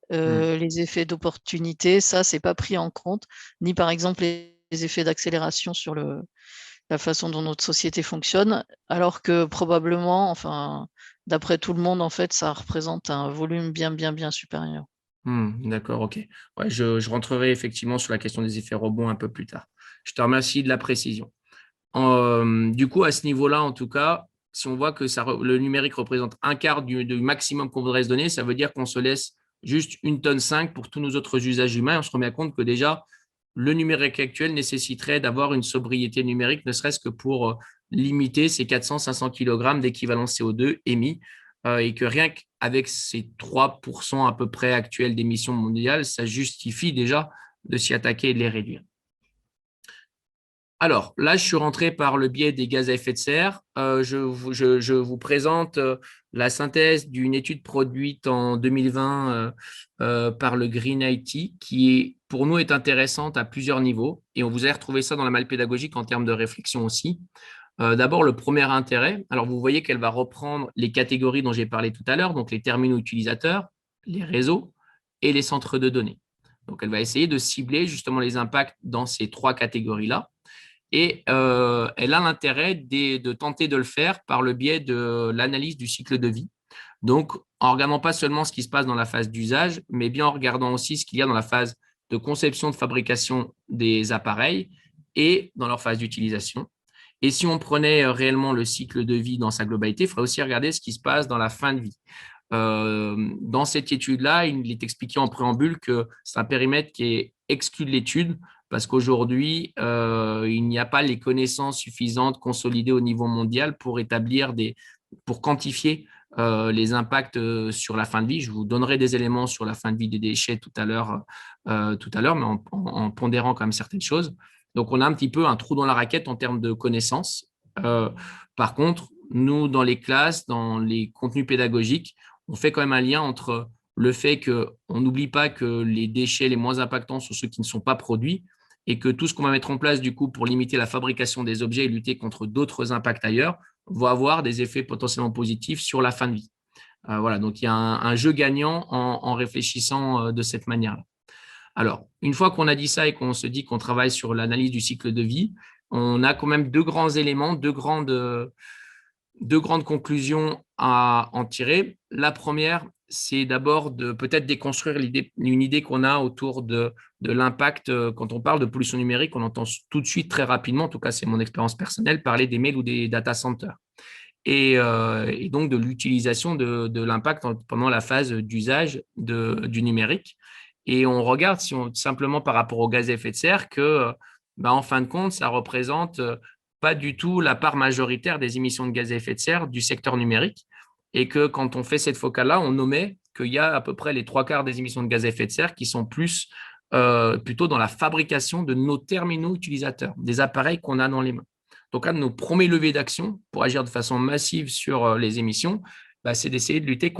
les effets d'opportunité, ça, c'est pas pris en compte, ni par exemple les effets d'accélération sur la façon dont notre société fonctionne, alors que probablement, enfin, d'après tout le monde, en fait, ça représente un volume bien, bien, bien supérieur. D'accord, ok. Ouais, je rentrerai effectivement sur la question des effets rebonds un peu plus tard. Je te remercie de la précision. Du coup, à ce niveau-là, en tout cas, si on voit que le numérique représente un quart du maximum qu'on voudrait se donner, ça veut dire qu'on se laisse juste 1,5 tonne pour tous nos autres usages humains. On se remet compte que déjà, le numérique actuel nécessiterait d'avoir une sobriété numérique, ne serait-ce que pour limiter ces 400-500 kg d'équivalent CO2 émis, et que rien qu'avec ces 3% à peu près actuels d'émissions mondiales, ça justifie déjà de s'y attaquer et de les réduire. Alors, là, je suis rentré par le biais des gaz à effet de serre. Je vous présente la synthèse d'une étude produite en 2020 par le Green IT, qui, pour nous, est intéressante à plusieurs niveaux. Et on vous a retrouvé ça dans la malle pédagogique en termes de réflexion aussi. D'abord, le premier intérêt. Alors, vous voyez qu'elle va reprendre les catégories dont j'ai parlé tout à l'heure, donc les terminaux utilisateurs, les réseaux et les centres de données. Donc, elle va essayer de cibler justement les impacts dans ces trois catégories-là. Et elle a l'intérêt de tenter de le faire par le biais de l'analyse du cycle de vie. Donc, en regardant pas seulement ce qui se passe dans la phase d'usage, mais bien en regardant aussi ce qu'il y a dans la phase de conception, de fabrication des appareils et dans leur phase d'utilisation. Et si on prenait réellement le cycle de vie dans sa globalité, il faudrait aussi regarder ce qui se passe dans la fin de vie. Dans cette étude-là, il est expliqué en préambule que c'est un périmètre qui est exclu de l'étude parce qu'aujourd'hui, il n'y a pas les connaissances suffisantes consolidées au niveau mondial pour quantifier les impacts sur la fin de vie. Je vous donnerai des éléments sur la fin de vie des déchets tout à l'heure, mais en pondérant quand même certaines choses. Donc, on a un petit peu un trou dans la raquette en termes de connaissances. Par contre, nous, dans les classes, dans les contenus pédagogiques, on fait quand même un lien entre le fait qu'on n'oublie pas que les déchets les moins impactants sont ceux qui ne sont pas produits et que tout ce qu'on va mettre en place du coup pour limiter la fabrication des objets et lutter contre d'autres impacts ailleurs va avoir des effets potentiellement positifs sur la fin de vie. Voilà, donc il y a un jeu gagnant en réfléchissant de cette manière-là. Alors, une fois qu'on a dit ça et qu'on se dit qu'on travaille sur l'analyse du cycle de vie, on a quand même deux grands éléments, deux grandes conclusions à en tirer. La première, c'est d'abord de peut-être déconstruire une idée qu'on a autour de l'impact. Quand on parle de pollution numérique, on entend tout de suite très rapidement, en tout cas c'est mon expérience personnelle, parler des mails ou des data centers. Et donc de l'utilisation de l'impact pendant la phase d'usage du numérique. Et on regarde simplement par rapport aux gaz à effet de serre que, en fin de compte, ça représente pas du tout la part majoritaire des émissions de gaz à effet de serre du secteur numérique. Et que quand on fait cette focale-là, on omet qu'il y a à peu près les trois quarts des émissions de gaz à effet de serre qui sont plutôt dans la fabrication de nos terminaux utilisateurs, des appareils qu'on a dans les mains. Donc, un de nos premiers leviers d'action pour agir de façon massive sur les émissions, c'est d'essayer de lutter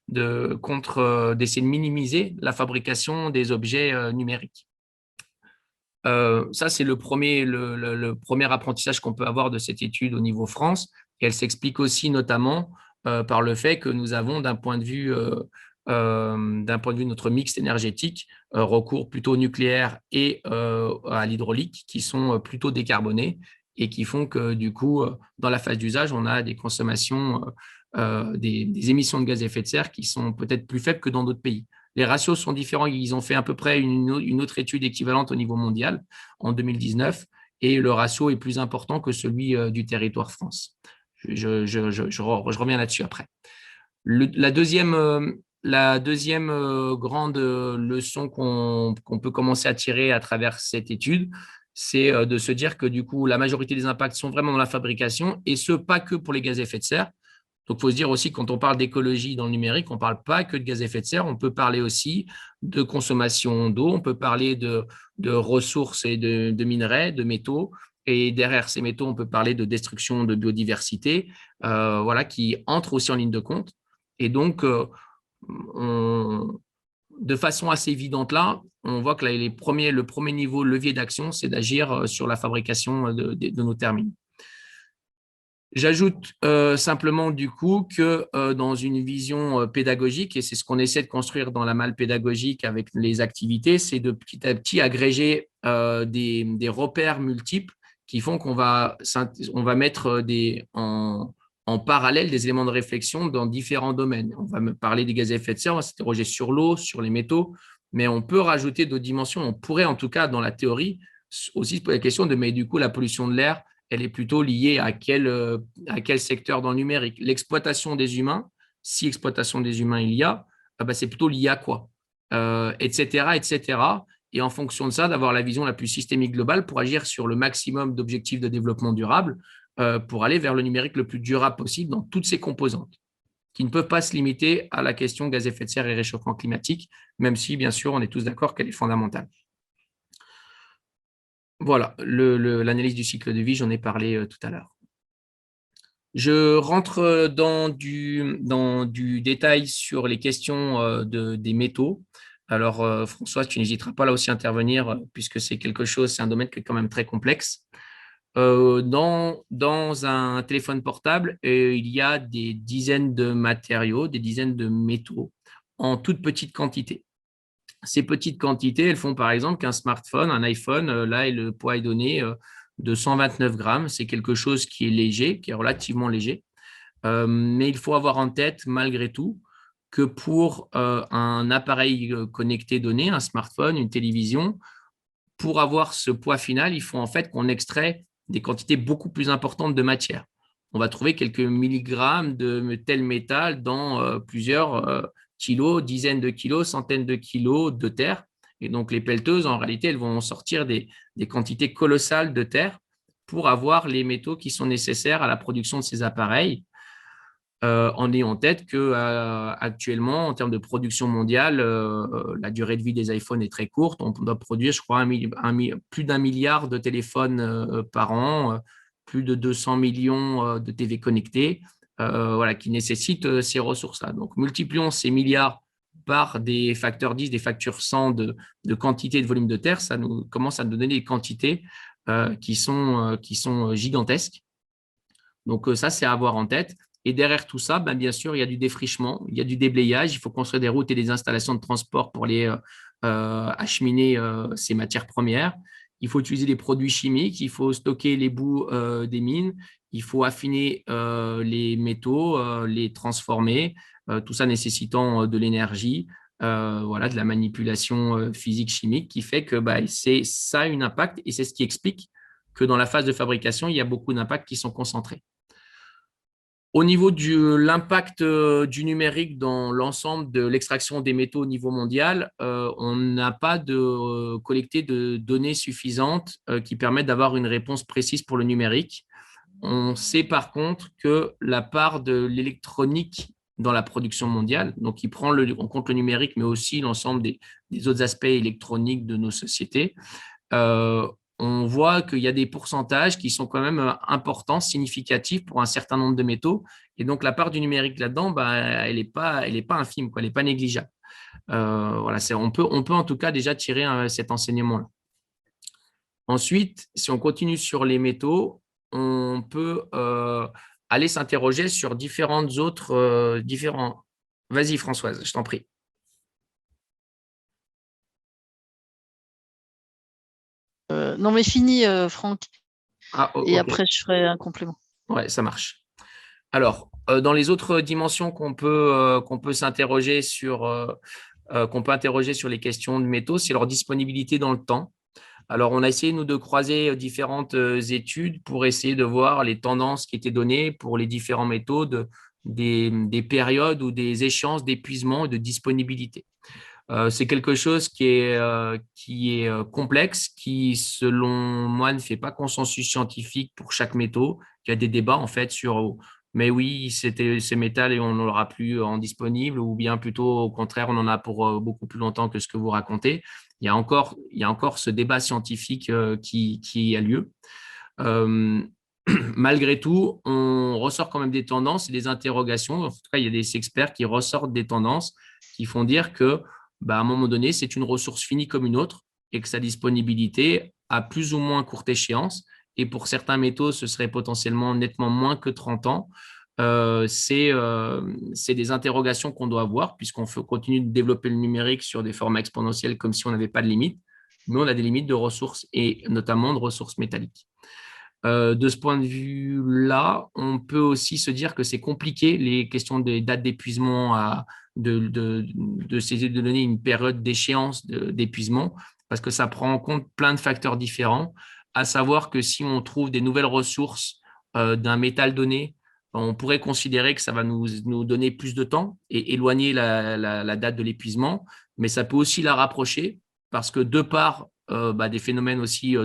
d'essayer de minimiser la fabrication des objets numériques. Ça, c'est le premier apprentissage qu'on peut avoir de cette étude au niveau France. Et elle s'explique aussi notamment par le fait que nous avons, d'un point de vue d'un point de vue de notre mix énergétique, recours plutôt au nucléaire et à l'hydraulique, qui sont plutôt décarbonés et qui font que, du coup, dans la phase d'usage, on a des consommations, des émissions de gaz à effet de serre qui sont peut-être plus faibles que dans d'autres pays. Les ratios sont différents. Ils ont fait à peu près une autre étude équivalente au niveau mondial en 2019 et le ratio est plus important que celui du territoire France. Je reviens là-dessus après. La deuxième grande leçon qu'on peut commencer à tirer à travers cette étude, c'est de se dire que du coup, la majorité des impacts sont vraiment dans la fabrication et ce, pas que pour les gaz à effet de serre. Donc, il faut se dire aussi, quand on parle d'écologie dans le numérique, on ne parle pas que de gaz à effet de serre, on peut parler aussi de consommation d'eau, on peut parler de ressources et de minerais, de métaux. Et derrière ces métaux, on peut parler de destruction de biodiversité, voilà, qui entre aussi en ligne de compte. Et donc, de façon assez évidente là, on voit que le premier niveau levier d'action, c'est d'agir sur la fabrication de nos terminaux. J'ajoute simplement du coup que dans une vision pédagogique, et c'est ce qu'on essaie de construire dans la malle pédagogique avec les activités, c'est de petit à petit agréger des repères multiples qui font qu'on va mettre en parallèle des éléments de réflexion dans différents domaines. On va me parler des gaz à effet de serre, on va s'interroger sur l'eau, sur les métaux, mais on peut rajouter d'autres dimensions. On pourrait en tout cas, dans la théorie, aussi se poser la question de, mais du coup, la pollution de l'air, elle est plutôt liée à quel secteur dans le numérique. L'exploitation des humains, si exploitation des humains il y a, c'est plutôt lié à quoi, etc., etc. Et en fonction de ça, d'avoir la vision la plus systémique globale pour agir sur le maximum d'objectifs de développement durable pour aller vers le numérique le plus durable possible dans toutes ses composantes, qui ne peuvent pas se limiter à la question gaz à effet de serre et réchauffement climatique, même si, bien sûr, on est tous d'accord qu'elle est fondamentale. Voilà, l'analyse du cycle de vie, j'en ai parlé tout à l'heure. Je rentre dans du détail sur les questions des métaux. Alors, Françoise, tu n'hésiteras pas là aussi à intervenir, puisque c'est un domaine qui est quand même très complexe. Dans un téléphone portable, il y a des dizaines de matériaux, des dizaines de métaux en toute petite quantité. Ces petites quantités, elles font par exemple qu'un smartphone, un iPhone, là, le poids est donné de 129 grammes. C'est quelque chose qui est léger, qui est relativement léger. Mais il faut avoir en tête, malgré tout, que pour un appareil connecté donné, un smartphone, une télévision, pour avoir ce poids final, il faut en fait qu'on extrait des quantités beaucoup plus importantes de matière. On va trouver quelques milligrammes de tel métal dans plusieurs kilos, dizaines de kilos, centaines de kilos de terre. Et donc, les pelleteuses, en réalité, elles vont sortir des quantités colossales de terre pour avoir les métaux qui sont nécessaires à la production de ces appareils. En ayant en tête qu'actuellement, en termes de production mondiale, la durée de vie des iPhones est très courte. On doit produire, je crois, plus d'1 milliard de téléphones par an, plus de 200 millions de TV connectés, voilà, qui nécessitent ces ressources-là. Donc, multiplions ces milliards par des facteurs 10, des facteurs 100 de quantité et de volume de terre, ça nous commence à nous donner des quantités qui sont gigantesques. Donc, ça, c'est à avoir en tête. Et derrière tout ça, bien sûr, il y a du défrichement, il y a du déblayage, il faut construire des routes et des installations de transport pour les acheminer ces matières premières. Il faut utiliser des produits chimiques, il faut stocker les bouts des mines, il faut affiner les métaux, les transformer, tout ça nécessitant de l'énergie, voilà, de la manipulation physique chimique qui fait que ça a un impact et c'est ce qui explique que dans la phase de fabrication, il y a beaucoup d'impacts qui sont concentrés. Au niveau de l'impact du numérique dans l'ensemble de l'extraction des métaux au niveau mondial, on n'a pas collecté de données suffisantes qui permettent d'avoir une réponse précise pour le numérique. On sait par contre que la part de l'électronique dans la production mondiale, donc qui prend en compte le numérique, mais aussi l'ensemble des autres aspects électroniques de nos sociétés, on voit qu'il y a des pourcentages qui sont quand même importants, significatifs pour un certain nombre de métaux. Et donc, la part du numérique là-dedans, elle n'est pas infime, quoi, elle n'est pas négligeable. Voilà, on peut en tout cas déjà tirer cet enseignement-là. Ensuite, si on continue sur les métaux, on peut aller s'interroger sur différents… Vas-y, Françoise, je t'en prie. Non, mais fini, Franck. Ah, Et ok. après, je ferai un complément. Ouais, ça marche. Alors, dans les autres dimensions qu'on peut s'interroger qu'on peut interroger sur les questions de métaux, c'est leur disponibilité dans le temps. Alors, on a essayé, nous, de croiser différentes études pour essayer de voir les tendances qui étaient données pour les différents métaux, des périodes ou des échéances d'épuisement et de disponibilité. C'est quelque chose qui est complexe, qui, selon moi, ne fait pas consensus scientifique pour chaque métaux. Il y a des débats, en fait, sur mais oui, c'était ce métal et on n'en aura plus en disponible, ou bien plutôt, au contraire, on en a pour beaucoup plus longtemps que ce que vous racontez. Il y a encore ce débat scientifique qui a lieu. Euh, Malgré tout, on ressort quand même des tendances et des interrogations. En tout cas, il y a des experts qui ressortent des tendances qui font dire que, bah, à un moment donné, c'est une ressource finie comme une autre et que sa disponibilité a plus ou moins courte échéance. Et pour certains métaux, ce serait potentiellement nettement moins que 30 ans. C'est des interrogations qu'on doit avoir puisqu'on continue de développer le numérique sur des formats exponentiels comme si on n'avait pas de limites, mais on a des limites de ressources et notamment de ressources métalliques. De ce point de vue-là, on peut aussi se dire que c'est compliqué, les questions des dates d'épuisement, de donner une période d'échéance d'épuisement, parce que ça prend en compte plein de facteurs différents, à savoir que si on trouve des nouvelles ressources d'un métal donné, on pourrait considérer que ça va nous donner plus de temps et éloigner la date de l'épuisement, mais ça peut aussi la rapprocher, parce que de par des phénomènes aussi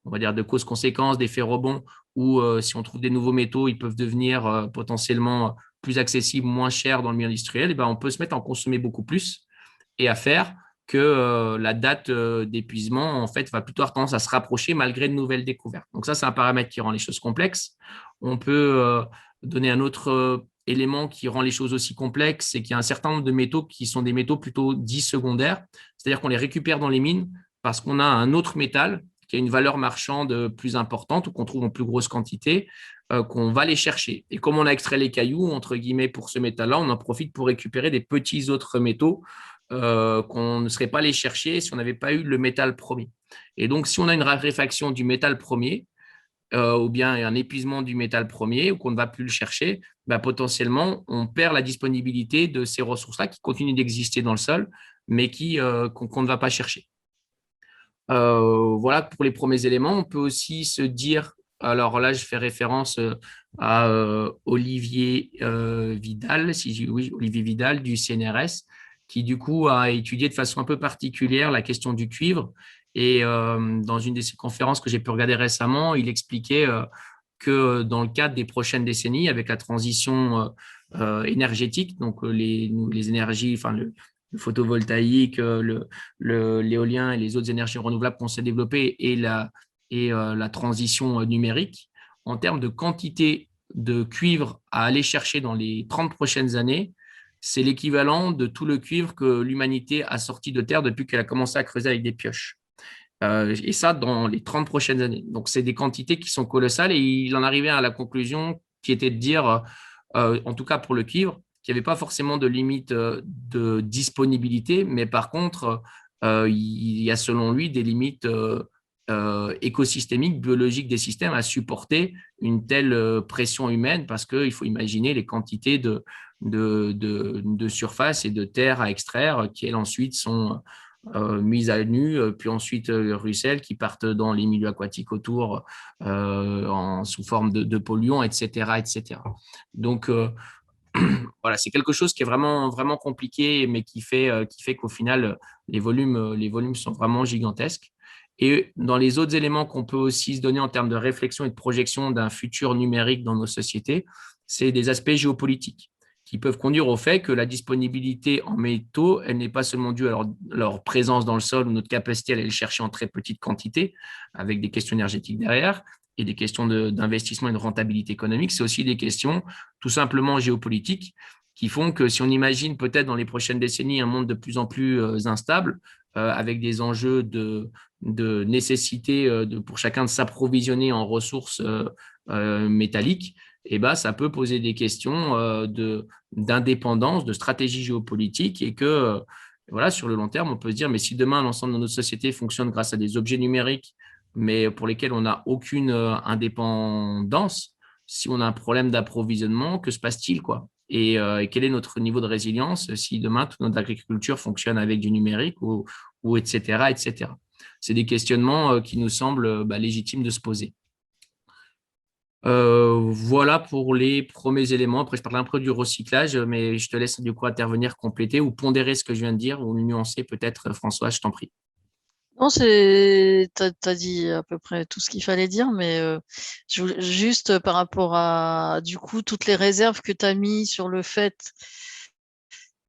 on va dire, de causes-conséquences, d'effets rebonds, où si on trouve des nouveaux métaux, ils peuvent devenir potentiellement plus accessibles, moins chers dans le milieu industriel, et ben, on peut se mettre à en consommer beaucoup plus et à faire que la date d'épuisement, en fait, va plutôt avoir tendance à se rapprocher malgré de nouvelles découvertes. Donc ça, c'est un paramètre qui rend les choses complexes. On peut donner un autre élément qui rend les choses aussi complexes, c'est qu'il y a un certain nombre de métaux qui sont des métaux plutôt dits secondaires, c'est-à-dire qu'on les récupère dans les mines parce qu'on a un autre métal qui a une valeur marchande plus importante ou qu'on trouve en plus grosse quantité, qu'on va aller chercher. Et comme on a extrait les cailloux, entre guillemets, pour ce métal-là, on en profite pour récupérer des petits autres métaux qu'on ne serait pas allé chercher si on n'avait pas eu le métal premier. Et donc, si on a une raréfaction du métal premier, ou bien un épuisement du métal premier, ou qu'on ne va plus le chercher, bah, potentiellement, on perd la disponibilité de ces ressources-là qui continuent d'exister dans le sol, mais qu'on ne va pas chercher. Voilà pour les premiers éléments. On peut aussi se dire, alors là, je fais référence à Olivier Vidal, oui, Olivier Vidal du CNRS, qui du coup a étudié de façon un peu particulière la question du cuivre. Et dans une de ses conférences que j'ai pu regarder récemment, il expliquait que dans le cadre des prochaines décennies, avec la transition énergétique, donc les énergies, enfin le photovoltaïque, l'éolien et les autres énergies renouvelables qu'on s'est développées et la transition numérique, en termes de quantité de cuivre à aller chercher dans les 30 prochaines années, c'est l'équivalent de tout le cuivre que l'humanité a sorti de terre depuis qu'elle a commencé à creuser avec des pioches. Et ça, dans les 30 prochaines années. Donc, c'est des quantités qui sont colossales et il en arrivait à la conclusion qui était de dire, en tout cas pour le cuivre, qu'il n'y avait pas forcément de limite de disponibilité, mais par contre, il y a selon lui des limites écosystémiques, biologiques des systèmes à supporter une telle pression humaine parce qu'il faut imaginer les quantités de surface et de terre à extraire qui, elles, ensuite sont mises à nu, puis ensuite ruissellent, qui partent dans les milieux aquatiques autour sous forme de polluants, etc., etc. Donc, voilà, c'est quelque chose qui est vraiment, vraiment compliqué, mais qui fait qu'au final, les volumes sont vraiment gigantesques. Et dans les autres éléments qu'on peut aussi se donner en termes de réflexion et de projection d'un futur numérique dans nos sociétés, c'est des aspects géopolitiques qui peuvent conduire au fait que la disponibilité en métaux, elle n'est pas seulement due à leur présence dans le sol ou notre capacité à aller le chercher en très petite quantité, avec des questions énergétiques derrière et des questions d'investissement et de rentabilité économique, c'est aussi des questions tout simplement géopolitiques qui font que si on imagine peut-être dans les prochaines décennies un monde de plus en plus instable, avec des enjeux de nécessité pour chacun de s'approvisionner en ressources métalliques, eh ben, ça peut poser des questions d'indépendance, de stratégie géopolitique et que voilà, sur le long terme, on peut se dire, mais si demain l'ensemble de notre société fonctionne grâce à des objets numériques mais pour lesquels on n'a aucune indépendance. Si on a un problème d'approvisionnement, que se passe-t-il, quoi? Et quel est notre niveau de résilience si demain toute notre agriculture fonctionne avec du numérique ou etc., etc. C'est des questionnements qui nous semblent légitimes de se poser. Voilà pour les premiers éléments. Après, je parle un peu du recyclage, mais je te laisse du coup intervenir, compléter ou pondérer ce que je viens de dire ou nuancer peut-être, François, je t'en prie. Non, t'as dit à peu près tout ce qu'il fallait dire, mais juste par rapport à, du coup, toutes les réserves que tu as mis sur le fait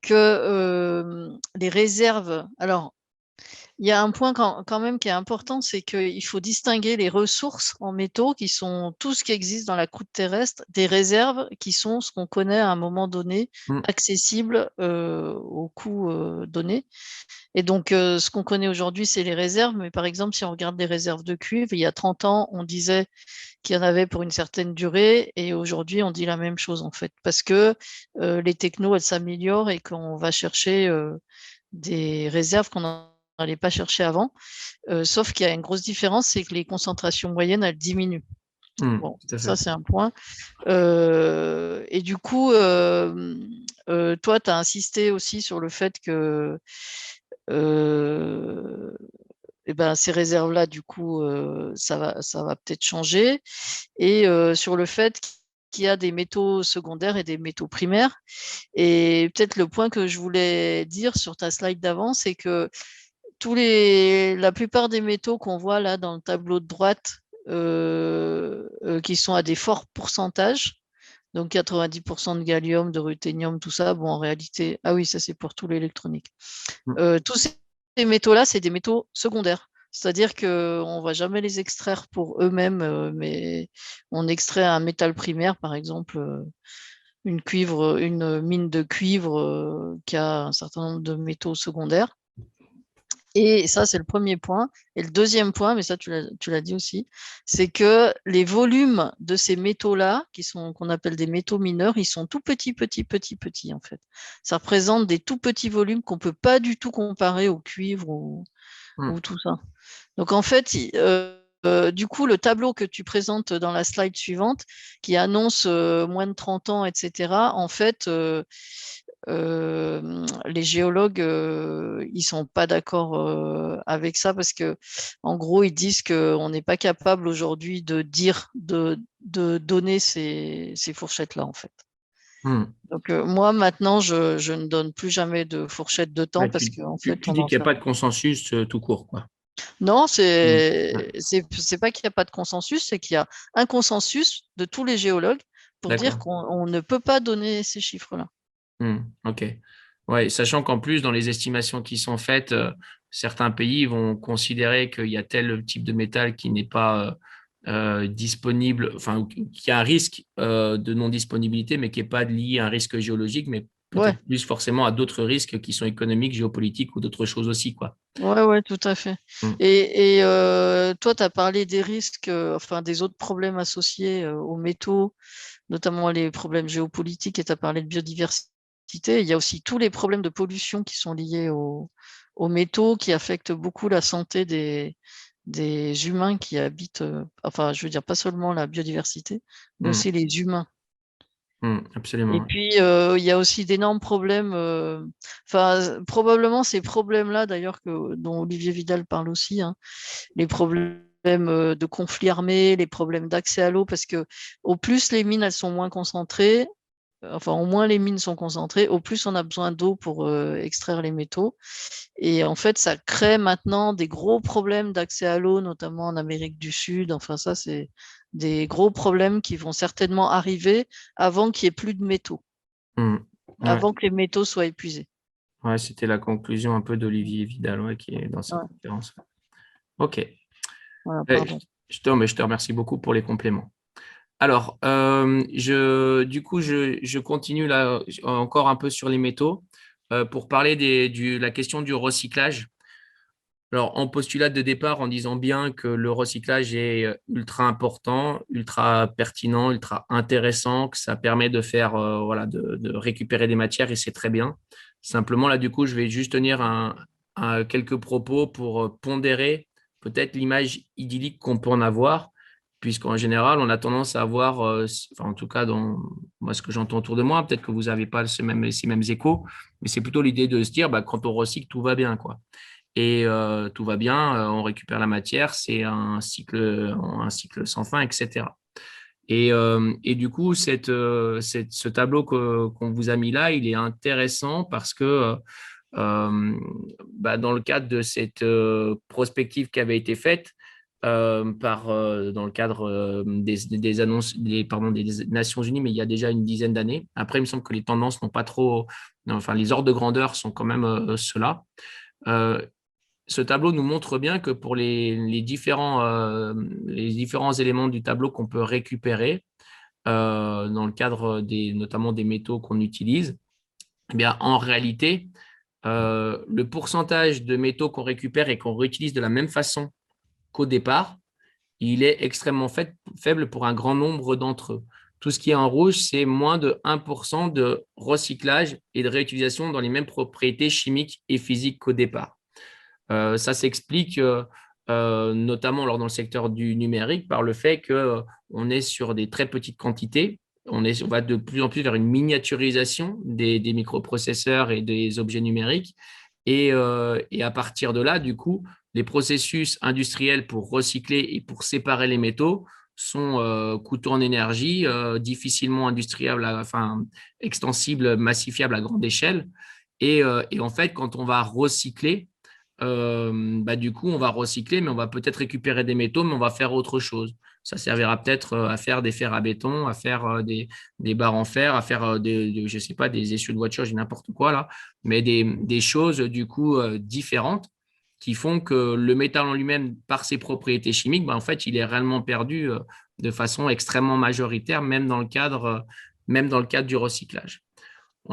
que les réserves, alors, il y a un point quand même qui est important, c'est qu'il faut distinguer les ressources en métaux, qui sont tout ce qui existe dans la croûte terrestre, des réserves qui sont ce qu'on connaît à un moment donné, Mm, accessible au coût donné. Et donc, ce qu'on connaît aujourd'hui, c'est les réserves. Mais par exemple, si on regarde les réserves de cuivre, il y a 30 ans, on disait qu'il y en avait pour une certaine durée. Et aujourd'hui, on dit la même chose, en fait. Parce que les technos, elles s'améliorent et qu'on va chercher des réserves qu'on n'allait pas chercher avant. Sauf qu'il y a une grosse différence, c'est que les concentrations moyennes, elles diminuent. Bon, tout à ça, fait. c'est un point. Et du coup, toi, tu as insisté aussi sur le fait que eh ben, ces réserves-là, du coup, ça va peut-être changer. Et sur le fait qu'il y a des métaux secondaires et des métaux primaires. Et peut-être le point que je voulais dire sur ta slide d'avant, c'est que la plupart des métaux qu'on voit là dans le tableau de droite, qui sont à des forts pourcentages, donc 90% de gallium, de ruthénium, tout ça, bon, en réalité, ah oui, ça c'est pour tout l'électronique. Mm, Tous ces métaux-là, c'est des métaux secondaires. C'est-à-dire qu'on ne va jamais les extraire pour eux-mêmes, mais on extrait un métal primaire, par exemple, une mine de cuivre qui a un certain nombre de métaux secondaires. Et ça, c'est le premier point. Et le deuxième point, mais ça, tu l'as dit aussi, c'est que les volumes de ces métaux-là, qu'on appelle des métaux mineurs, ils sont tout petits, petits, petits, petits, en fait. Ça représente des tout petits volumes qu'on ne peut pas du tout comparer au cuivre mm. ou tout ça. Donc, en fait, du coup, le tableau que tu présentes dans la slide suivante, qui annonce moins de 30 ans, etc., en fait, les géologues, ils sont pas d'accord avec ça parce que, en gros, ils disent qu'on n'est pas capable aujourd'hui de donner ces fourchettes-là, en fait. Mm. Donc, moi, maintenant, je ne donne plus jamais de fourchette de temps Ouais, parce qu'en fait, tu on dis en qu'il n'y a sait pas rien. de consensus tout court, quoi. Non, Mm. Ouais, c'est pas qu'il n'y a pas de consensus, c'est qu'il y a un consensus de tous les géologues pour dire d'accord. qu'on ne peut pas donner ces chiffres-là. Ok. Ouais, sachant qu'en plus, dans les estimations qui sont faites, certains pays vont considérer qu'il y a tel type de métal qui n'est pas disponible, enfin, ou qui a un risque de non-disponibilité, mais qui n'est pas lié à un risque géologique, mais Ouais. peut-être plus forcément à d'autres risques qui sont économiques, géopolitiques ou d'autres choses aussi, quoi. Ouais, ouais, tout à fait. Mm. Et toi, tu as parlé des risques, enfin des autres problèmes associés aux métaux, notamment les problèmes géopolitiques, et tu as parlé de biodiversité. Il y a aussi tous les problèmes de pollution qui sont liés aux métaux, qui affectent beaucoup la santé des humains qui habitent, enfin, je veux dire, pas seulement la biodiversité, mais Mm. aussi les humains. Et Absolument. puis, il y a aussi d'énormes problèmes. Enfin, probablement ces problèmes-là, d'ailleurs, dont Olivier Vidal parle aussi, hein, les problèmes de conflits armés, les problèmes d'accès à l'eau, parce que au plus les mines elles sont moins concentrées, enfin au moins les mines sont concentrées, au plus on a besoin d'eau pour extraire les métaux. Et en fait, ça crée maintenant des gros problèmes d'accès à l'eau, notamment en Amérique du Sud. Enfin, ça, c'est des gros problèmes qui vont certainement arriver avant qu'il n'y ait plus de métaux, Mm. Ouais. avant que les métaux soient épuisés. Ouais, c'était la conclusion un peu d'Olivier Vidal, ouais, qui est dans sa Ouais, conférence. Ok. voilà, Euh, pardon. mais je te remercie beaucoup pour les compléments. Alors, du coup, je continue là encore un peu sur les métaux pour parler la question du recyclage. Alors, en postulat de départ, en disant bien que le recyclage est ultra important, ultra pertinent, ultra intéressant, que ça permet de faire, voilà, de récupérer des matières et c'est très bien. Simplement, là, du coup, je vais juste tenir quelques propos pour pondérer peut-être l'image idyllique qu'on peut en avoir, puisqu'en général, on a tendance à avoir, enfin, en tout cas, dans moi, ce que j'entends autour de moi, peut-être que vous n'avez pas ces mêmes échos, mais c'est plutôt l'idée de se dire, bah, quand on recycle, tout va bien, quoi. Et tout va bien, on récupère la matière, c'est un cycle sans fin, etc. Et du coup, ce tableau qu'on vous a mis là, il est intéressant parce que bah, dans le cadre de cette prospective qui avait été faite dans le cadre des annonces, pardon, des Nations Unies, mais il y a déjà une dizaine d'années. Après, il me semble que les tendances n'ont pas trop, non, enfin, les ordres de grandeur sont quand même ceux-là. Euh, Ce tableau nous montre bien que pour les différents éléments du tableau qu'on peut récupérer dans le cadre notamment des métaux qu'on utilise, eh bien, en réalité, le pourcentage de métaux qu'on récupère et qu'on réutilise de la même façon qu'au départ, il est extrêmement faible pour un grand nombre d'entre eux. Tout ce qui est en rouge, c'est moins de 1% de recyclage et de réutilisation dans les mêmes propriétés chimiques et physiques qu'au départ. Ça s'explique notamment dans le secteur du numérique par le fait qu'on est sur des très petites quantités. On va de plus en plus vers une miniaturisation des microprocesseurs et des objets numériques. Et à partir de là, du coup, les processus industriels pour recycler et pour séparer les métaux sont coûteux en énergie, difficilement industriables, enfin extensibles, massifiables à grande échelle. Et en fait, quand on va recycler, bah, du coup, on va recycler, mais on va peut-être récupérer des métaux, mais on va faire autre chose. Ça servira peut-être à faire des fers à béton, à faire des barres en fer, à faire je sais pas, des essieux de voiture, j'ai n'importe quoi là, mais des choses du coup différentes qui font que le métal en lui-même, par ses propriétés chimiques, bah, en fait, il est réellement perdu de façon extrêmement majoritaire, même dans le cadre du recyclage.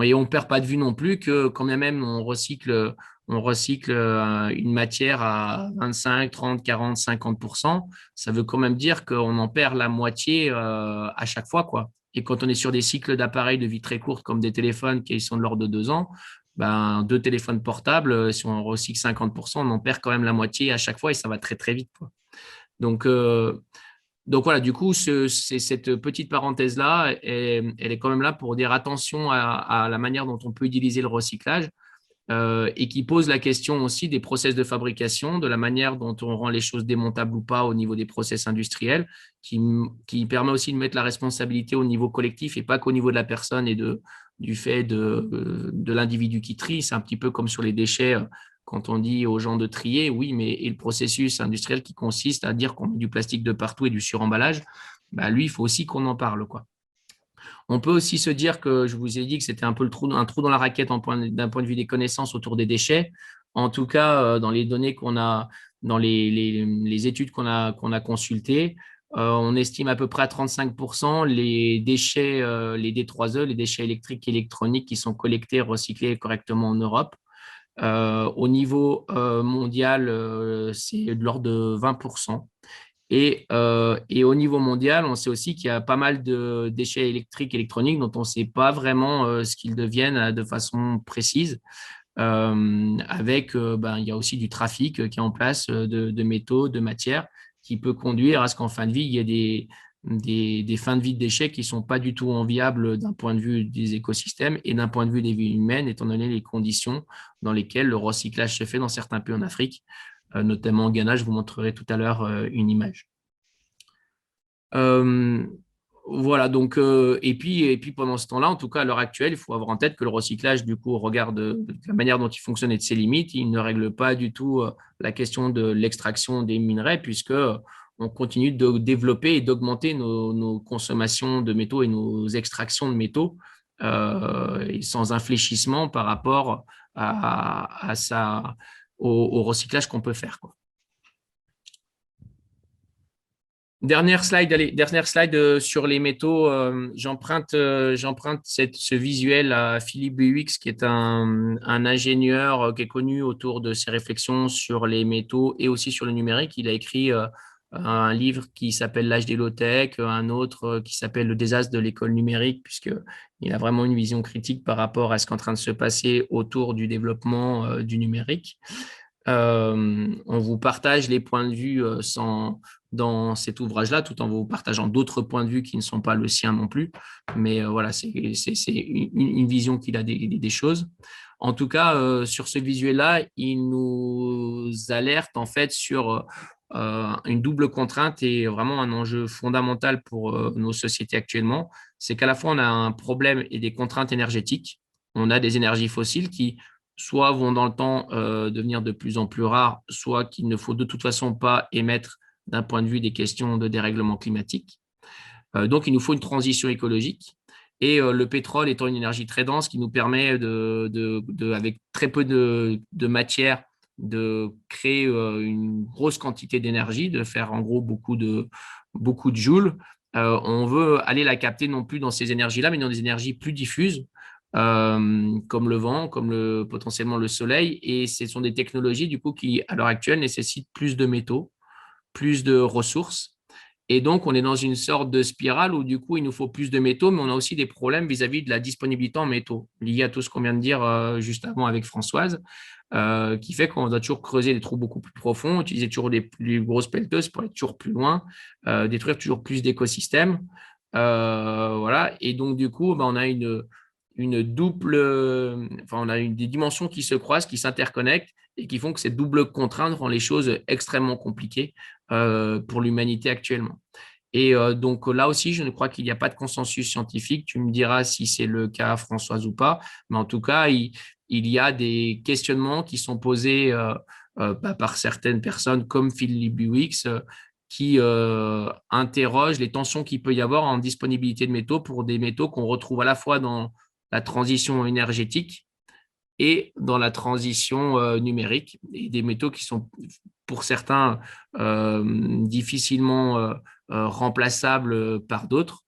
Et on ne perd pas de vue non plus que quand bien même on recycle une matière à 25, 30, 40, 50%, ça veut quand même dire qu'on en perd la moitié à chaque fois, quoi. Et quand on est sur des cycles d'appareils de vie très courtes comme des téléphones qui sont de l'ordre de 2 ans, ben, deux téléphones portables, si on recycle 50%, on en perd quand même la moitié à chaque fois et ça va très très vite, quoi. Donc, donc voilà, du coup, cette petite parenthèse-là, elle est quand même là pour dire attention à la manière dont on peut utiliser le recyclage et qui pose la question aussi des process de fabrication, de la manière dont on rend les choses démontables ou pas au niveau des process industriels, qui permet aussi de mettre la responsabilité au niveau collectif et pas qu'au niveau de la personne et du fait de l'individu qui trie. C'est un petit peu comme sur les déchets. Quand on dit aux gens de trier, oui, mais et le processus industriel qui consiste à dire qu'on met du plastique de partout et du suremballage, bah, lui, il faut aussi qu'on en parle, quoi. On peut aussi se dire que je vous ai dit que c'était un peu un trou dans la raquette d'un point de vue des connaissances autour des déchets. En tout cas, dans les données qu'on a, dans les études qu'on a consultées, on estime à peu près à 35% les déchets, les D3E, les déchets électriques et électroniques qui sont collectés, recyclés correctement en Europe. Au niveau mondial, c'est de l'ordre de 20%. Et au niveau mondial, on sait aussi qu'il y a pas mal de déchets électriques, électroniques dont on ne sait pas vraiment ce qu'ils deviennent de façon précise. Ben, il y a aussi du trafic qui est en place de métaux, de matières, qui peut conduire à ce qu'en fin de vie, il y ait des fins de vie de déchets qui ne sont pas du tout enviables d'un point de vue des écosystèmes et d'un point de vue des vies humaines, étant donné les conditions dans lesquelles le recyclage se fait dans certains pays en Afrique, notamment au Ghana. Je vous montrerai tout à l'heure une image. Euh, voilà, donc, et puis pendant ce temps-là, en tout cas à l'heure actuelle, il faut avoir en tête que le recyclage, du coup, au regard de la manière dont il fonctionne et de ses limites, il ne règle pas du tout la question de l'extraction des minerais, puisque on continue de développer et d'augmenter nos consommations de métaux et nos extractions de métaux et sans infléchissement par rapport au recyclage qu'on peut faire, quoi. Dernière slide, allez, dernière slide sur les métaux. J'emprunte ce visuel à Philippe Buix, qui est un ingénieur qui est connu autour de ses réflexions sur les métaux et aussi sur le numérique. Il a écrit un livre qui s'appelle L'âge des low-tech, un autre qui s'appelle Le désastre de l'école numérique, puisqu'il a vraiment une vision critique par rapport à ce qui est en train de se passer autour du développement du numérique. On vous partage les points de vue dans cet ouvrage-là, tout en vous partageant d'autres points de vue qui ne sont pas le sien non plus. Mais voilà, c'est une vision qu'il a des choses. En tout cas, sur ce visuel-là, il nous alerte en fait sur une double contrainte et vraiment un enjeu fondamental pour nos sociétés actuellement. C'est qu'à la fois, on a un problème et des contraintes énergétiques. On a des énergies fossiles qui soit vont dans le temps devenir de plus en plus rares, soit qu'il ne faut de toute façon pas émettre d'un point de vue des questions de dérèglement climatique. Donc, il nous faut une transition écologique. Et le pétrole étant une énergie très dense qui nous permet, avec très peu de matière, de créer une grosse quantité d'énergie, de faire en gros beaucoup de joules. On veut aller la capter non plus dans ces énergies-là, mais dans des énergies plus diffuses, comme le vent, comme potentiellement le soleil. Et ce sont des technologies du coup qui, à l'heure actuelle, nécessitent plus de métaux, plus de ressources. Et donc, on est dans une sorte de spirale où, du coup, il nous faut plus de métaux, mais on a aussi des problèmes vis-à-vis de la disponibilité en métaux, liés à tout ce qu'on vient de dire juste avant avec Françoise, qui fait qu'on doit toujours creuser des trous beaucoup plus profonds, utiliser toujours des plus grosses pelleteuses pour aller toujours plus loin, détruire toujours plus d'écosystèmes. Voilà. Et donc, du coup, on a une double, enfin, on a des dimensions qui se croisent, qui s'interconnectent et qui font que cette double contrainte rend les choses extrêmement compliquées pour l'humanité actuellement. Et donc là aussi, je ne crois qu'il n'y a pas de consensus scientifique. Tu me diras si c'est le cas, Françoise, ou pas. Mais en tout cas, il y a des questionnements qui sont posés par certaines personnes comme Philippe Buix qui interrogent les tensions qu'il peut y avoir en disponibilité de métaux pour des métaux qu'on retrouve à la fois dans la transition énergétique et dans la transition numérique, et des métaux qui sont pour certains difficilement remplaçables par d'autres,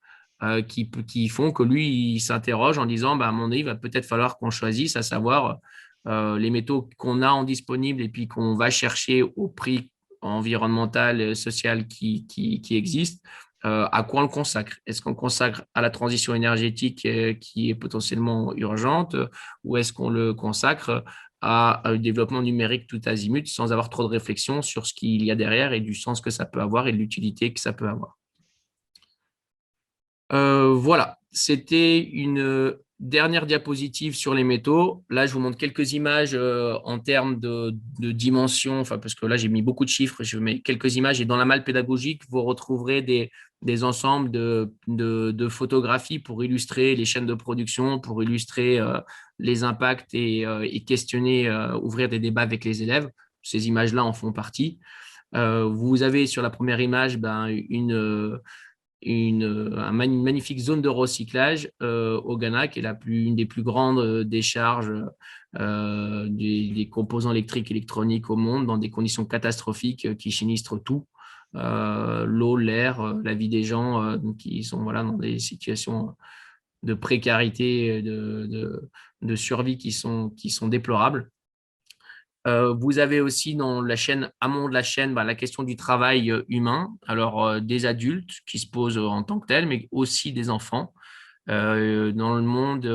qui font que lui, il s'interroge en disant, bah, à mon avis, il va peut-être falloir qu'on choisisse, à savoir les métaux qu'on a en disponible et puis qu'on va chercher au prix environnemental et social qui existe. À quoi on le consacre? Est-ce qu'on consacre à la transition énergétique qui est potentiellement urgente, ou est-ce qu'on le consacre à un développement numérique tout azimut sans avoir trop de réflexion sur ce qu'il y a derrière et du sens que ça peut avoir et de l'utilité que ça peut avoir? Voilà, c'était une dernière diapositive sur les métaux. Là, je vous montre quelques images en termes de dimensions, enfin, parce que là, j'ai mis beaucoup de chiffres, je mets quelques images et dans la malle pédagogique, vous retrouverez des ensembles de photographies pour illustrer les chaînes de production, pour illustrer les impacts et questionner, ouvrir des débats avec les élèves. Ces images-là en font partie. Vous avez sur la première image une magnifique zone de recyclage au Ghana, qui est une des plus grandes décharges des composants électriques et électroniques au monde, dans des conditions catastrophiques qui sinistrent tout. L'eau, l'air, la vie des gens qui sont voilà, dans des situations de précarité, de survie qui sont déplorables. Vous avez aussi dans la chaîne, amont de la chaîne, la question du travail humain. Alors, des adultes qui se posent en tant que tels, mais aussi des enfants. Dans le monde,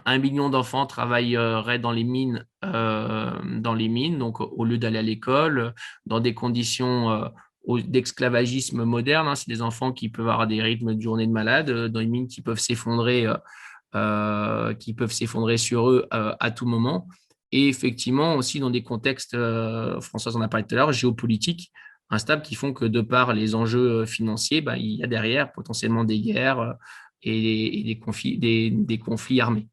1 million d'enfants travailleraient dans les mines, donc au lieu d'aller à l'école, dans des conditions d'esclavagisme moderne. Hein. C'est des enfants qui peuvent avoir des rythmes de journée de malade, dans les mines qui peuvent s'effondrer sur eux à tout moment. Et effectivement, aussi dans des contextes, Françoise en a parlé tout à l'heure, géopolitiques, instables, qui font que de par les enjeux financiers, il y a derrière potentiellement des guerres et des conflits armés.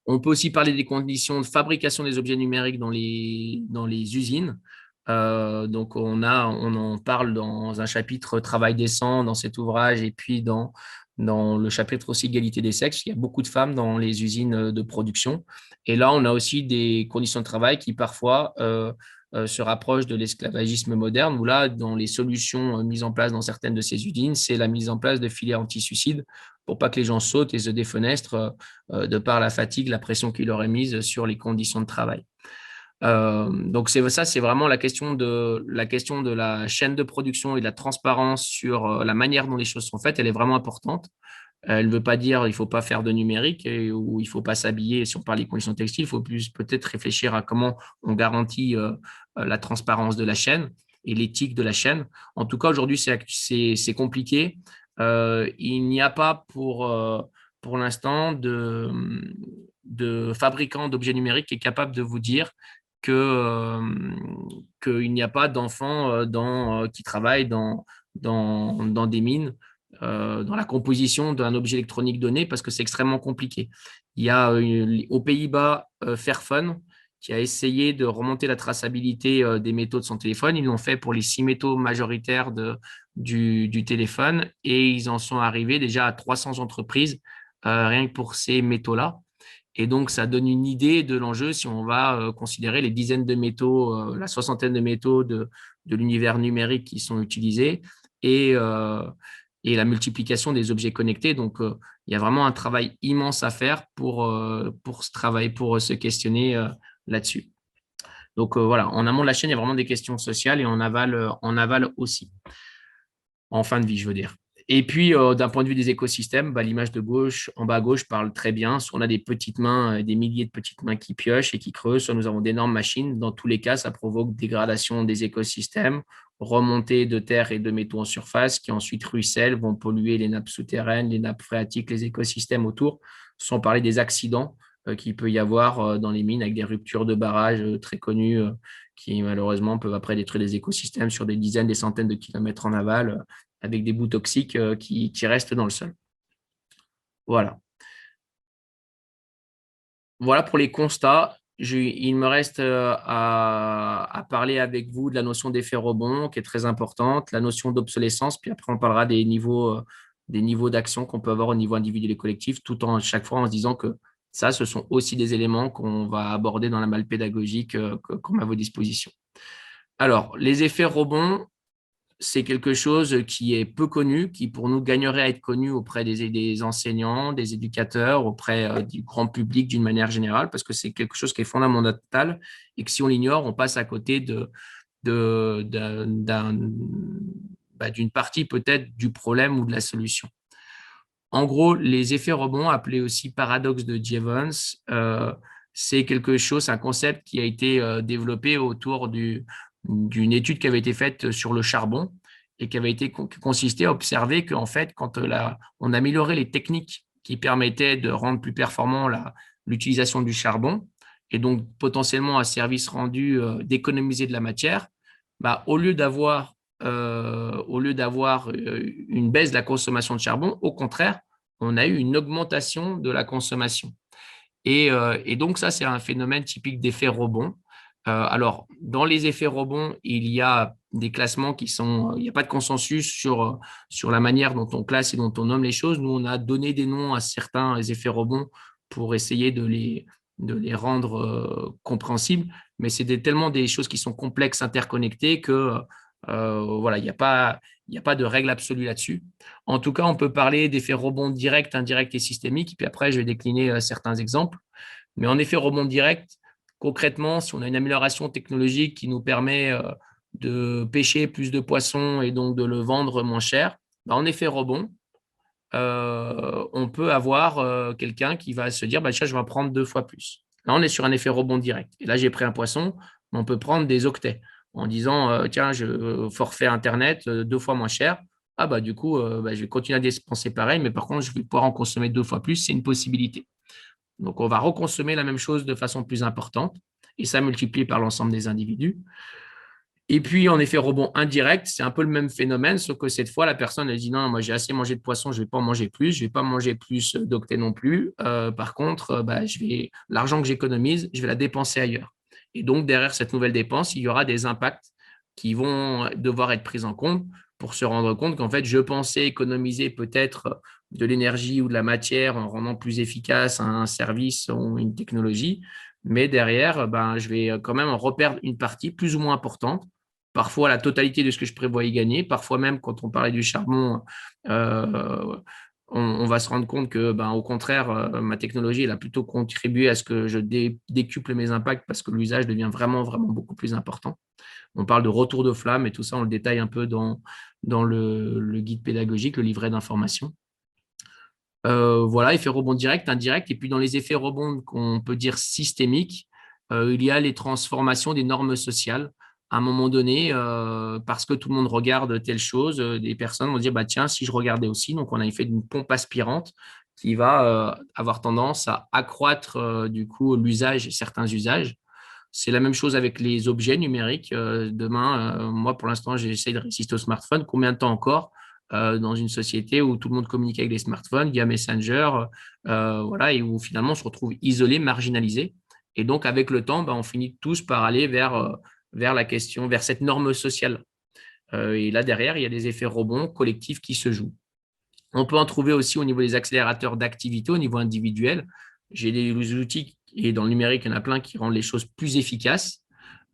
On peut aussi parler des conditions de fabrication des objets numériques dans les usines. Donc, on en parle dans un chapitre travail décent dans cet ouvrage, et puis dans le chapitre aussi égalité des sexes. Il y a beaucoup de femmes dans les usines de production. Et là, on a aussi des conditions de travail qui parfois se rapprochent de l'esclavagisme moderne, où là, dans les solutions mises en place dans certaines de ces usines, c'est la mise en place de filières anti-suicide pour pas que les gens sautent et se défenestrent de par la fatigue, la pression qui leur est mise sur les conditions de travail. Donc c'est vraiment la question de la chaîne de production et de la transparence sur la manière dont les choses sont faites. Elle est vraiment importante. Elle ne veut pas dire qu'il ne faut pas faire de numérique ou il ne faut pas s'habiller. Si on parle des conditions textiles, il faut plus peut-être réfléchir à comment on garantit la transparence de la chaîne et l'éthique de la chaîne. En tout cas, aujourd'hui, c'est compliqué. Il n'y a pas pour l'instant de fabricant d'objets numériques qui est capable de vous dire qu'il n'y a pas d'enfants qui travaillent dans des mines, dans la composition d'un objet électronique donné, parce que c'est extrêmement compliqué. Il y a aux Pays-Bas Fairphone qui a essayé de remonter la traçabilité des métaux de son téléphone. Ils l'ont fait pour les 6 métaux majoritaires du téléphone et ils en sont arrivés déjà à 300 entreprises rien que pour ces métaux-là. Et donc, ça donne une idée de l'enjeu si on va considérer les dizaines de métaux, la soixantaine de métaux de l'univers numérique qui sont utilisés et, euh, et la multiplication des objets connectés. Donc, il y a vraiment un travail immense à faire pour ce travail, pour se questionner là-dessus. Donc, voilà, en amont de la chaîne, il y a vraiment des questions sociales et en aval aussi, en fin de vie, je veux dire. Et puis, d'un point de vue des écosystèmes, bah, l'image de gauche, en bas à gauche, parle très bien. Soit on a des petites mains, des milliers de petites mains qui piochent et qui creusent, soit nous avons d'énormes machines. Dans tous les cas, ça provoque dégradation des écosystèmes, remontée de terre et de métaux en surface, qui ensuite ruissellent, vont polluer les nappes souterraines, les nappes phréatiques, les écosystèmes autour, sans parler des accidents qu'il peut y avoir dans les mines avec des ruptures de barrages très connues qui malheureusement peuvent après détruire des écosystèmes sur des dizaines, des centaines de kilomètres en aval avec des bouts toxiques qui restent dans le sol. Voilà. Voilà pour les constats. Il me reste à parler avec vous de la notion d'effet rebond qui est très importante, la notion d'obsolescence, puis après on parlera des niveaux d'action qu'on peut avoir au niveau individuel et collectif, tout en chaque fois en se disant que ça, ce sont aussi des éléments qu'on va aborder dans la malle pédagogique qu'on a à vos dispositions. Alors, les effets rebonds, c'est quelque chose qui est peu connu, qui pour nous gagnerait à être connu auprès des enseignants, des éducateurs, auprès du grand public d'une manière générale, parce que c'est quelque chose qui est fondamental et que si on l'ignore, on passe à côté d'une partie peut-être du problème ou de la solution. En gros, les effets rebonds, appelés aussi paradoxe de Jevons, c'est quelque chose, un concept qui a été développé autour d'une étude qui avait été faite sur le charbon et qui avait été consisté à observer qu'en fait, quand on améliorait les techniques qui permettaient de rendre plus performant l'utilisation du charbon et donc potentiellement un service rendu d'économiser de la matière, bah, au lieu d'avoir une baisse de la consommation de charbon, au contraire, on a eu une augmentation de la consommation. Et donc, ça, c'est un phénomène typique d'effet rebond. Alors, dans les effets rebonds, il y a des classements il n'y a pas de consensus sur la manière dont on classe et dont on nomme les choses. Nous, on a donné des noms à certains effets rebonds pour essayer de les rendre compréhensibles, mais c'est tellement des choses qui sont complexes, interconnectées, que voilà, il n'y a pas de règle absolue là-dessus. En tout cas, on peut parler d'effets rebonds directs, indirects et systémiques. Puis après, je vais décliner certains exemples. Mais en effet rebond direct, concrètement, si on a une amélioration technologique qui nous permet de pêcher plus de poissons et donc de le vendre moins cher, bah, en effet rebond, on peut avoir quelqu'un qui va se dire, bah, tiens, je vais en prendre 2 fois plus. Là, on est sur un effet rebond direct. Et là, j'ai pris un poisson, mais on peut prendre des octets en disant, tiens, forfait Internet 2 fois moins cher. Ah bah du coup, bah, je vais continuer à dépenser pareil, mais par contre, je vais pouvoir en consommer 2 fois plus. C'est une possibilité. Donc, on va reconsommer la même chose de façon plus importante et ça multiplie par l'ensemble des individus. Et puis, en effet, rebond indirect, c'est un peu le même phénomène, sauf que cette fois, la personne, elle dit non, moi, j'ai assez mangé de poisson, je ne vais pas en manger plus, je ne vais pas manger plus d'octets non plus. Par contre, bah, l'argent que j'économise, je vais la dépenser ailleurs. Et donc, derrière cette nouvelle dépense, il y aura des impacts qui vont devoir être pris en compte pour se rendre compte qu'en fait, je pensais économiser peut-être de l'énergie ou de la matière en rendant plus efficace un service ou une technologie, mais derrière, ben, je vais quand même en reperdre une partie plus ou moins importante, parfois la totalité de ce que je prévois y gagner, parfois même quand on parlait du charbon, on va se rendre compte que, ben, au contraire, ma technologie elle a plutôt contribué à ce que je décuple mes impacts parce que l'usage devient vraiment, vraiment beaucoup plus important. On parle de retour de flamme et tout ça, on le détaille un peu dans le guide pédagogique, le livret d'information. Voilà, effet rebond direct, indirect. Et puis dans les effets rebonds qu'on peut dire systémiques, il y a les transformations des normes sociales. À un moment donné, parce que tout le monde regarde telle chose, des personnes vont dire, bah, tiens, si je regardais aussi, donc on a effet d'une pompe aspirante qui va avoir tendance à accroître du coup l'usage, certains usages. C'est la même chose avec les objets numériques. Demain, moi, pour l'instant, j'essaie de résister au smartphone. Combien de temps encore dans une société où tout le monde communique avec des smartphones via Messenger, voilà, et où finalement on se retrouve isolé, marginalisé. Et donc, avec le temps, ben, on finit tous par aller vers la question, vers cette norme sociale. Et là, derrière, il y a des effets rebonds collectifs qui se jouent. On peut en trouver aussi au niveau des accélérateurs d'activité, au niveau individuel. J'ai des outils, et dans le numérique, il y en a plein qui rendent les choses plus efficaces.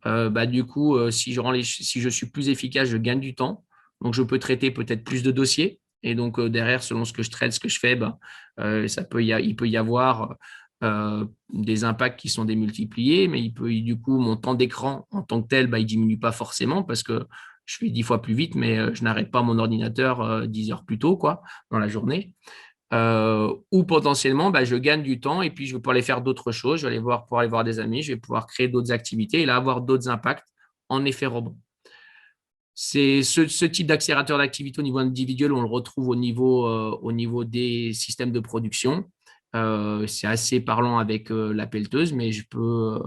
Bah, du coup, si je suis plus efficace, je gagne du temps. Donc, je peux traiter peut-être plus de dossiers. Et donc, derrière, selon ce que je traite, ce que je fais, bah, il peut y avoir des impacts qui sont démultipliés, mais du coup, mon temps d'écran en tant que tel, bah, il ne diminue pas forcément parce que je fais 10 fois plus vite, mais je n'arrête pas mon ordinateur 10 heures plus tôt, quoi, dans la journée. Ou potentiellement, bah, je gagne du temps et puis je vais pouvoir aller faire d'autres choses. Je vais aller voir, pouvoir aller voir des amis, je vais pouvoir créer d'autres activités et là avoir d'autres impacts en effet rebond. C'est ce type d'accélérateur d'activité au niveau individuel, on le retrouve au niveau des systèmes de production. C'est assez parlant avec la pelleteuse, mais je peux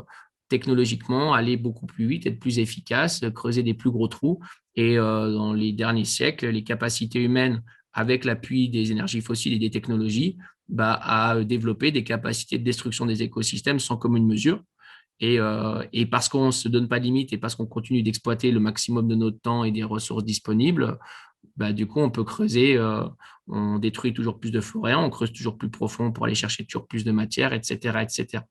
technologiquement aller beaucoup plus vite, être plus efficace, creuser des plus gros trous. Et dans les derniers siècles, les capacités humaines, avec l'appui des énergies fossiles et des technologies, bah, à développer des capacités de destruction des écosystèmes sans commune mesure. Et parce qu'on ne se donne pas de limite et parce qu'on continue d'exploiter le maximum de notre temps et des ressources disponibles, bah, du coup, on peut creuser, on détruit toujours plus de forêts, on creuse toujours plus profond pour aller chercher toujours plus de matière, etc., etc.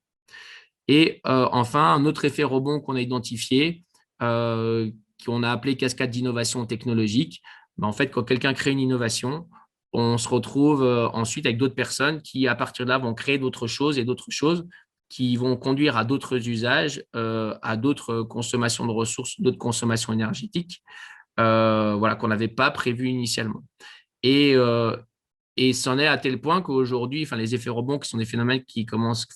Et enfin, un autre effet rebond qu'on a identifié, qu'on a appelé cascade d'innovation technologique. Ben, en fait, quand quelqu'un crée une innovation, on se retrouve ensuite avec d'autres personnes qui, à partir de là, vont créer d'autres choses et d'autres choses qui vont conduire à d'autres usages, à d'autres consommations de ressources, d'autres consommations énergétiques, voilà, qu'on n'avait pas prévu initialement. Et, euh, et c'en est à tel point qu'aujourd'hui, enfin, les effets rebonds, qui sont des phénomènes qui commencent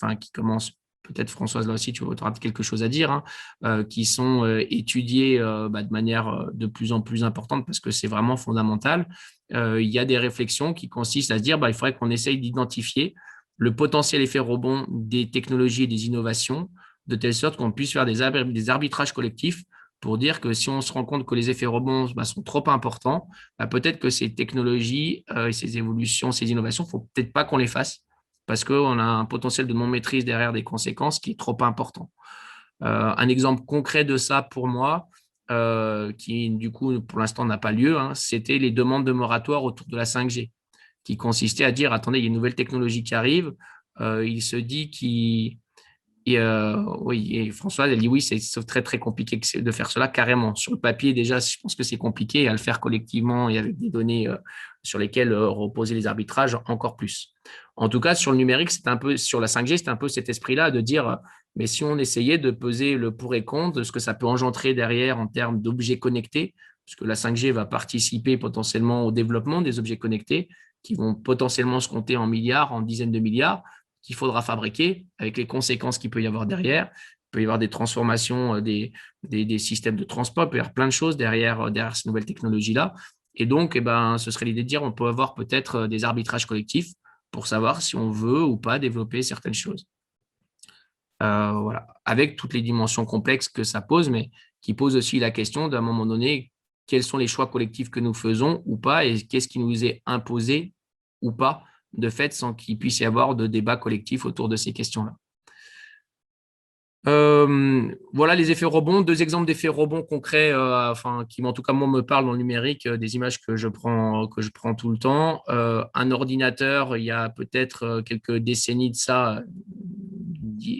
peut-être Françoise, là aussi, tu auras quelque chose à dire, hein, qui sont étudiés bah, de manière de plus en plus importante parce que c'est vraiment fondamental. Il y a des réflexions qui consistent à se dire bah, il faudrait qu'on essaye d'identifier le potentiel effet rebond des technologies et des innovations de telle sorte qu'on puisse faire des arbitrages collectifs pour dire que si on se rend compte que les effets rebonds bah, sont trop importants, bah, peut-être que ces technologies, ces évolutions, ces innovations, il ne faut peut-être pas qu'on les fasse parce qu'on a un potentiel de non-maîtrise derrière des conséquences qui est trop important. Un exemple concret de ça pour moi, qui du coup pour l'instant n'a pas lieu, hein, c'était les demandes de moratoire autour de la 5G, qui consistait à dire, attendez, il y a une nouvelle technologie qui arrive, il se dit qu'il oui, et Françoise, elle dit oui, c'est très, très compliqué de faire cela carrément. Sur le papier, déjà, je pense que c'est compliqué. Et à le faire collectivement et avec des données sur lesquelles reposer les arbitrages, encore plus. En tout cas, sur le numérique, c'est un peu, sur la 5G, c'est un peu cet esprit-là de dire, mais si on essayait de peser le pour et contre de ce que ça peut engendrer derrière en termes d'objets connectés, puisque la 5G va participer potentiellement au développement des objets connectés qui vont potentiellement se compter en milliards, en dizaines de milliards qu'il faudra fabriquer, avec les conséquences qu'il peut y avoir derrière. Il peut y avoir des transformations des systèmes de transport, il peut y avoir plein de choses derrière ces nouvelles technologies-là. Et donc, eh ben, ce serait l'idée de dire on peut avoir peut-être des arbitrages collectifs pour savoir si on veut ou pas développer certaines choses. Voilà. Avec toutes les dimensions complexes que ça pose, mais qui pose aussi la question d'un moment donné, quels sont les choix collectifs que nous faisons ou pas et qu'est-ce qui nous est imposé ou pas de fait sans qu'il puisse y avoir de débat collectif autour de ces questions-là. Voilà les effets rebonds, deux exemples d'effets rebonds concrets, enfin, qui en tout cas moi me parlent dans le numérique, des images que je prends tout le temps. Un ordinateur, il y a peut-être quelques décennies de ça,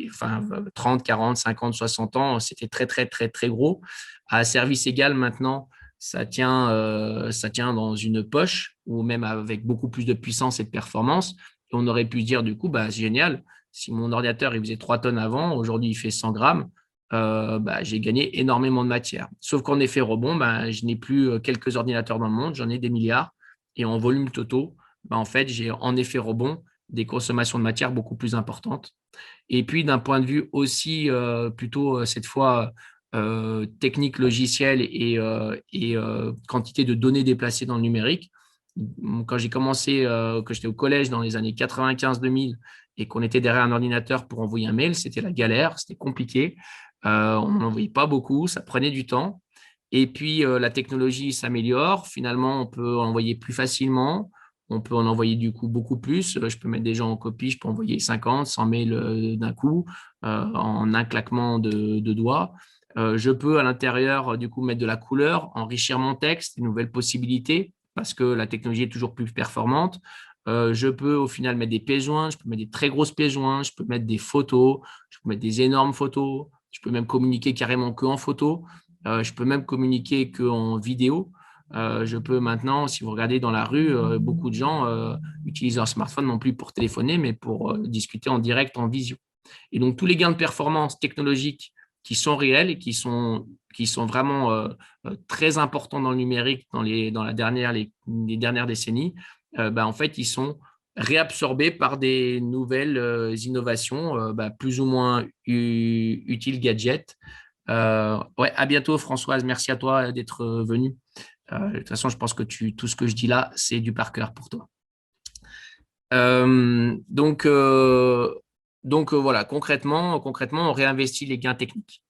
enfin 30, 40, 50, 60 ans, c'était très très très très gros. À service égal maintenant, ça tient dans une poche ou même avec beaucoup plus de puissance et de performance. Et on aurait pu dire du coup, bah, c'est génial. Si mon ordinateur il faisait 3 tonnes avant, aujourd'hui il fait 100 grammes, bah, j'ai gagné énormément de matière. Sauf qu'en effet rebond, bah, je n'ai plus quelques ordinateurs dans le monde, j'en ai des milliards. Et en volume totaux, en fait, j'ai en effet rebond des consommations de matière beaucoup plus importantes. Et puis, d'un point de vue aussi plutôt cette fois technique logicielle et quantité de données déplacées dans le numérique, quand j'ai commencé, que j'étais au collège dans les années 95-2000 et qu'on était derrière un ordinateur pour envoyer un mail, c'était la galère, c'était compliqué. On n'en envoyait pas beaucoup, ça prenait du temps. Et puis, la technologie s'améliore. Finalement, on peut envoyer plus facilement. On peut en envoyer du coup beaucoup plus. Je peux mettre des gens en copie, je peux envoyer 50, 100 mails d'un coup en un claquement de doigts. Je peux à l'intérieur du coup mettre de la couleur, enrichir mon texte, de nouvelles possibilités parce que la technologie est toujours plus performante. Je peux au final mettre des pièces jointes, je peux mettre des très grosses pièces jointes, je peux mettre des photos, je peux mettre des énormes photos, je peux même communiquer carrément que en photo, je peux même communiquer que en vidéo. Je peux maintenant, si vous regardez dans la rue, beaucoup de gens utilisent leur smartphone non plus pour téléphoner, mais pour discuter en direct, en visio. Et donc, tous les gains de performance technologiques qui sont réels et qui sont vraiment très importants dans le numérique dans les dernières décennies, en fait, ils sont réabsorbés par des nouvelles innovations plus ou moins utiles gadgets. Ouais, à bientôt, Françoise. Merci à toi d'être venue. De toute façon, je pense que tout ce que je dis là, c'est du par cœur pour toi. Euh, donc, euh, voilà, concrètement, on réinvestit les gains techniques.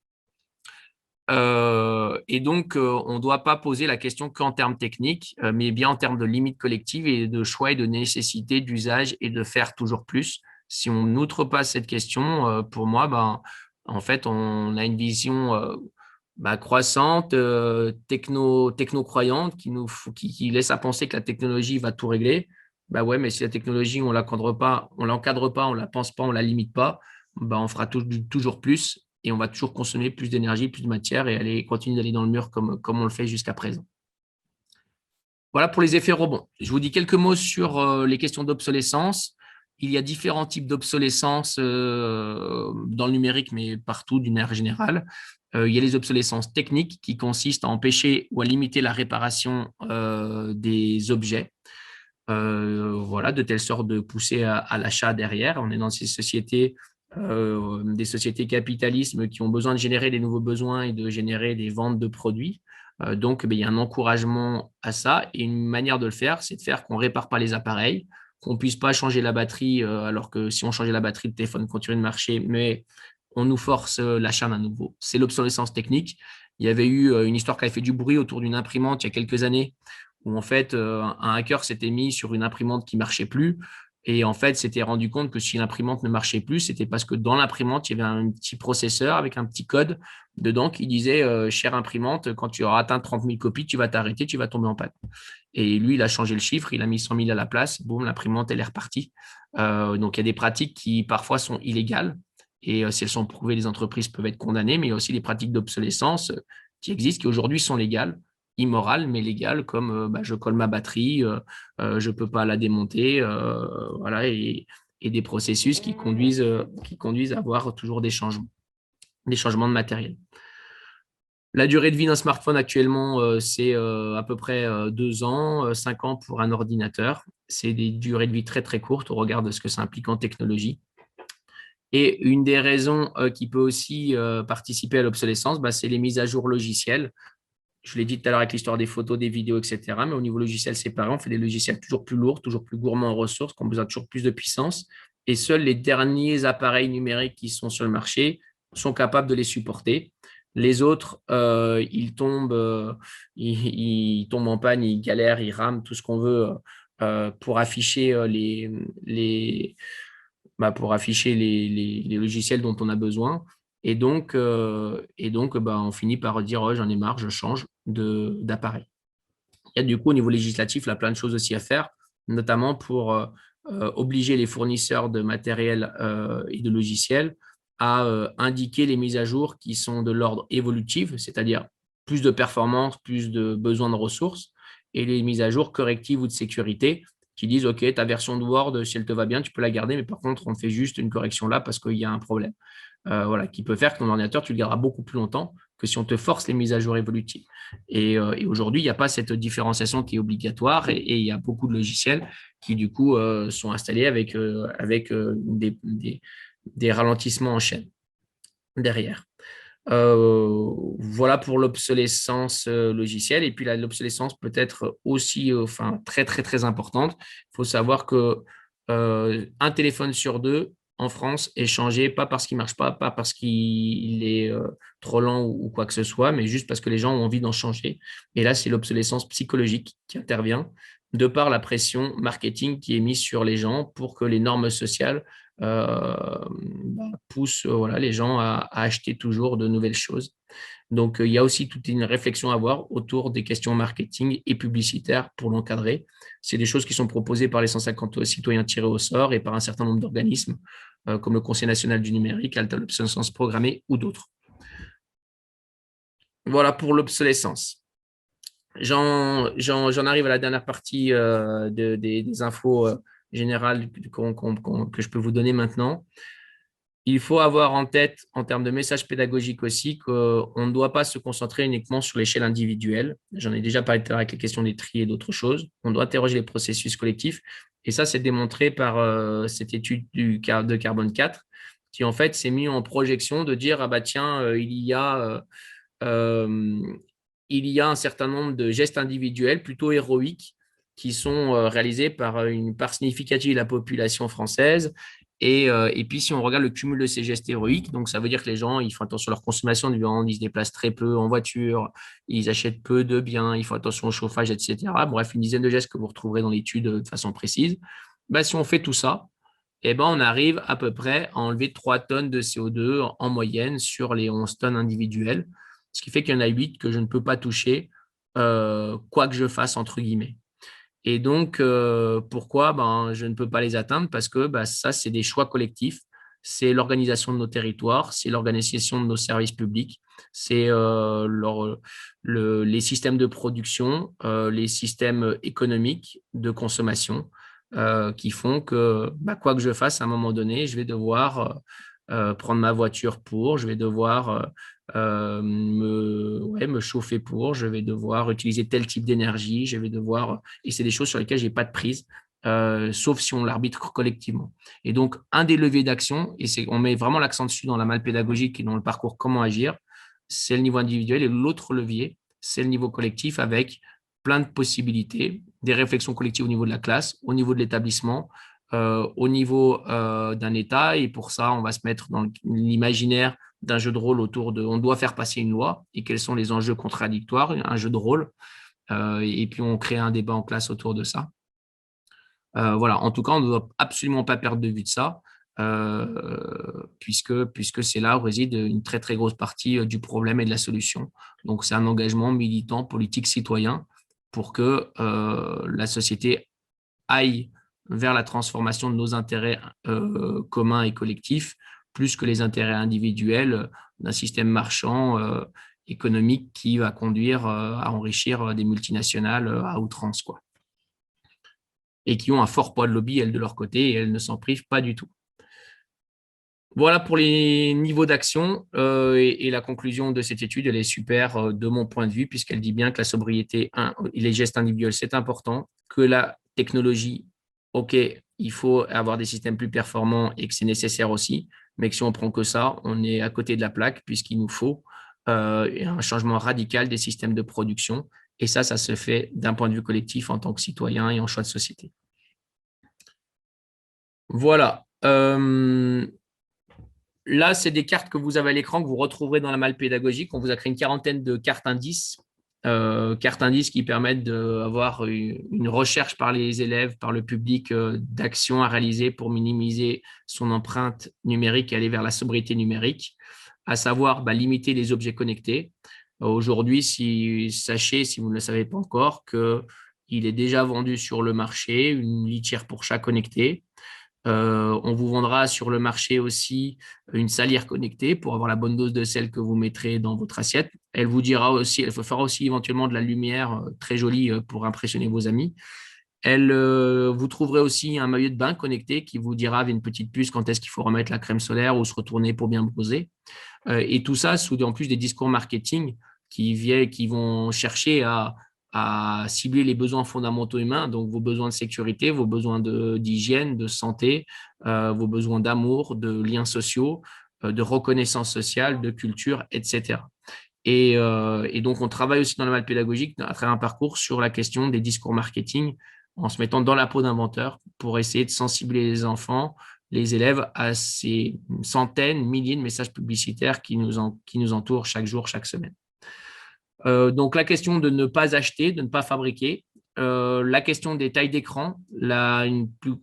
Et donc, on ne doit pas poser la question qu'en termes techniques, mais bien en termes de limites collectives et de choix et de nécessité d'usage et de faire toujours plus. Si on n'outrepasse cette question, pour moi, en fait, on a une vision croissante, techno-croyante qui laisse à penser que la technologie va tout régler. Ouais, mais si la technologie, on l'encadre pas, on la pense pas, on la limite pas, on fera toujours plus et on va toujours consommer plus d'énergie, plus de matière et continuer d'aller dans le mur comme on le fait jusqu'à présent. Voilà pour les effets rebonds. Je vous dis quelques mots sur les questions d'obsolescence. Il y a différents types d'obsolescence dans le numérique, mais partout d'une manière générale. Il y a les obsolescences techniques qui consistent à empêcher ou à limiter la réparation des objets. Voilà, de telle sorte de pousser à l'achat derrière. On est dans ces sociétés, des sociétés capitalisme qui ont besoin de générer des nouveaux besoins et de générer des ventes de produits. Donc, il y a un encouragement à ça. Et une manière de le faire, c'est de faire qu'on ne répare pas les appareils, qu'on ne puisse pas changer la batterie, alors que si on changeait la batterie, le téléphone continuerait de marcher, mais on nous force l'achat d'un nouveau. C'est l'obsolescence technique. Il y avait eu une histoire qui avait fait du bruit autour d'une imprimante il y a quelques années où en fait un hacker s'était mis sur une imprimante qui ne marchait plus et en fait s'était rendu compte que si l'imprimante ne marchait plus, c'était parce que dans l'imprimante, il y avait un petit processeur avec un petit code dedans qui disait chère imprimante, quand tu auras atteint 30 000 copies, tu vas t'arrêter, tu vas tomber en panne. Et lui, il a changé le chiffre, il a mis 100 000 à la place, boum, l'imprimante, elle est repartie. Donc, il y a des pratiques qui parfois sont illégales et si elles sont prouvées, les entreprises peuvent être condamnées, mais il y a aussi des pratiques d'obsolescence qui existent, qui aujourd'hui sont légales, immorales, mais légales, comme je colle ma batterie, je ne peux pas la démonter, voilà, et des processus qui conduisent à avoir toujours des changements de matériel. La durée de vie d'un smartphone actuellement, c'est à peu près 2 ans, 5 ans pour un ordinateur. C'est des durées de vie très, très courtes au regard de ce que ça implique en technologie. Et une des raisons qui peut aussi participer à l'obsolescence, c'est les mises à jour logicielles. Je l'ai dit tout à l'heure avec l'histoire des photos, des vidéos, etc. Mais au niveau logiciel, c'est pareil. On fait des logiciels toujours plus lourds, toujours plus gourmands en ressources, qui ont besoin de toujours plus de puissance. Et seuls les derniers appareils numériques qui sont sur le marché sont capables de les supporter. Les autres, ils tombent en panne, ils galèrent, ils rament, tout ce qu'on veut pour afficher pour afficher les logiciels dont on a besoin. On finit par dire, oh, j'en ai marre, je change d'appareil. Il y a du coup, au niveau législatif, là, plein de choses aussi à faire, notamment pour obliger les fournisseurs de matériel et de logiciels à indiquer les mises à jour qui sont de l'ordre évolutif, c'est-à-dire plus de performance, plus de besoin de ressources, et les mises à jour correctives ou de sécurité qui disent, OK, ta version de Word, si elle te va bien, tu peux la garder, mais par contre, on fait juste une correction là parce qu'il y a un problème. Voilà, qui peut faire que ton ordinateur, tu le garderas beaucoup plus longtemps, que si on te force les mises à jour évolutives. Et aujourd'hui, il n'y a pas cette différenciation qui est obligatoire et il y a beaucoup de logiciels qui, du coup, sont installés avec des ralentissements en chaîne derrière. Voilà pour l'obsolescence logicielle. Et puis l'obsolescence peut être aussi enfin, très, très, très importante. Il faut savoir que un téléphone sur deux en France est changé, pas parce qu'il ne marche pas parce qu'il est trop lent ou quoi que ce soit, mais juste parce que les gens ont envie d'en changer. Et là, c'est l'obsolescence psychologique qui intervient de par la pression marketing qui est mise sur les gens pour que les normes sociales pousse voilà, les gens à acheter toujours de nouvelles choses. Donc, il y a aussi toute une réflexion à avoir autour des questions marketing et publicitaires pour l'encadrer. C'est des choses qui sont proposées par les 150 citoyens tirés au sort et par un certain nombre d'organismes, comme le Conseil national du numérique, Alta l'obsolescence programmée ou d'autres. Voilà pour l'obsolescence. J'en arrive à la dernière partie des infos générales que je peux vous donner maintenant. Il faut avoir en tête, en termes de message pédagogique aussi, qu'on ne doit pas se concentrer uniquement sur l'échelle individuelle. J'en ai déjà parlé tout à l'heure avec les questions des tri et d'autres choses. On doit interroger les processus collectifs. Et ça, c'est démontré par cette étude de Carbone 4, qui en fait s'est mis en projection de dire, ah bah tiens, euh, il y a un certain nombre de gestes individuels plutôt héroïques qui sont réalisés par une part significative de la population française. Et puis, si on regarde le cumul de ces gestes héroïques, donc ça veut dire que les gens, ils font attention à leur consommation de viande, ils se déplacent très peu en voiture, ils achètent peu de biens, ils font attention au chauffage, etc. Bref, une dizaine de gestes que vous retrouverez dans l'étude de façon précise. Ben, si on fait tout ça, eh ben, on arrive à peu près à enlever 3 tonnes de CO2 en moyenne sur les 11 tonnes individuelles, ce qui fait qu'il y en a 8 que je ne peux pas toucher, quoi que je fasse, entre guillemets. Et donc, pourquoi je ne peux pas les atteindre? Parce que ça, c'est des choix collectifs. C'est l'organisation de nos territoires, c'est l'organisation de nos services publics, c'est les systèmes de production, les systèmes économiques de consommation qui font que quoi que je fasse, à un moment donné, je vais devoir prendre ma voiture je vais devoir me chauffer je vais devoir utiliser tel type d'énergie, je vais devoir et c'est des choses sur lesquelles je n'ai pas de prise, sauf si on l'arbitre collectivement. Et donc, un des leviers d'action, et on met vraiment l'accent dessus dans la malle pédagogique et dans le parcours comment agir, c'est le niveau individuel. Et l'autre levier, c'est le niveau collectif avec plein de possibilités, des réflexions collectives au niveau de la classe, au niveau de l'établissement, au niveau d'un État. Et pour ça, on va se mettre dans l'imaginaire d'un jeu de rôle autour de on doit faire passer une loi et quels sont les enjeux contradictoires, un jeu de rôle. Et puis, on crée un débat en classe autour de ça. Voilà. En tout cas, on ne doit absolument pas perdre de vue de ça, puisque c'est là où réside une très, très grosse partie du problème et de la solution. Donc, c'est un engagement militant, politique, citoyen pour que la société aille vers la transformation de nos intérêts communs et collectifs, plus que les intérêts individuels d'un système marchand économique qui va conduire à enrichir des multinationales à outrance, quoi. Et qui ont un fort poids de lobby, elles, de leur côté, et elles ne s'en privent pas du tout. Voilà pour les niveaux d'action et la conclusion de cette étude, elle est super de mon point de vue, puisqu'elle dit bien que la sobriété et les gestes individuels, c'est important, que la technologie, OK, il faut avoir des systèmes plus performants et que c'est nécessaire aussi, mais que si on prend que ça, on est à côté de la plaque, puisqu'il nous faut un changement radical des systèmes de production. Et ça se fait d'un point de vue collectif en tant que citoyen et en choix de société. Voilà. Là, c'est des cartes que vous avez à l'écran que vous retrouverez dans la malle pédagogique. On vous a créé une quarantaine de cartes indices, qui permettent d'avoir une recherche par les élèves, par le public, d'actions à réaliser pour minimiser son empreinte numérique et aller vers la sobriété numérique, à savoir limiter les objets connectés. Aujourd'hui, sachez, si vous ne le savez pas encore, qu'il est déjà vendu sur le marché une litière pour chat connectée. On vous vendra sur le marché aussi une salière connectée pour avoir la bonne dose de sel que vous mettrez dans votre assiette. Elle vous fera aussi éventuellement de la lumière très jolie pour impressionner vos amis. Vous trouverez aussi un maillot de bain connecté qui vous dira avec une petite puce quand est-ce qu'il faut remettre la crème solaire ou se retourner pour bien poser. Et tout ça sous en plus des discours marketing qui vont chercher à cibler les besoins fondamentaux humains, donc vos besoins de sécurité, vos besoins d'hygiène, de santé, vos besoins d'amour, de liens sociaux, de reconnaissance sociale, de culture, etc. Et donc, on travaille aussi dans la malle pédagogique à travers un parcours sur la question des discours marketing en se mettant dans la peau d'inventeur pour essayer de sensibiliser les enfants, les élèves à ces centaines, milliers de messages publicitaires qui nous entourent chaque jour, chaque semaine. Donc, la question de ne pas acheter, de ne pas fabriquer, la question des tailles d'écran,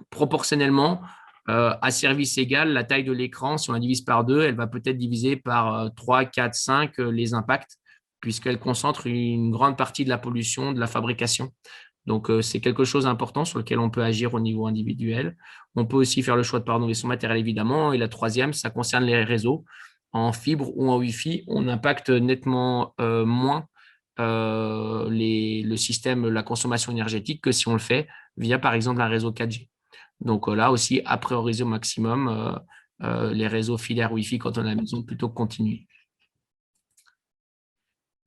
proportionnellement, à service égal, la taille de l'écran, si on la divise par 2, elle va peut-être diviser par 3, 4, 5 les impacts, puisqu'elle concentre une grande partie de la pollution de la fabrication. Donc, c'est quelque chose d'important sur lequel on peut agir au niveau individuel. On peut aussi faire le choix de pardonner son matériel, évidemment. Et la troisième, ça concerne les réseaux. En fibre ou en Wi-Fi, on impacte nettement moins le système, la consommation énergétique que si on le fait via, par exemple, un réseau 4G. Donc là aussi, à prioriser au maximum les réseaux filaires Wi-Fi quand on est à la maison plutôt que continuer.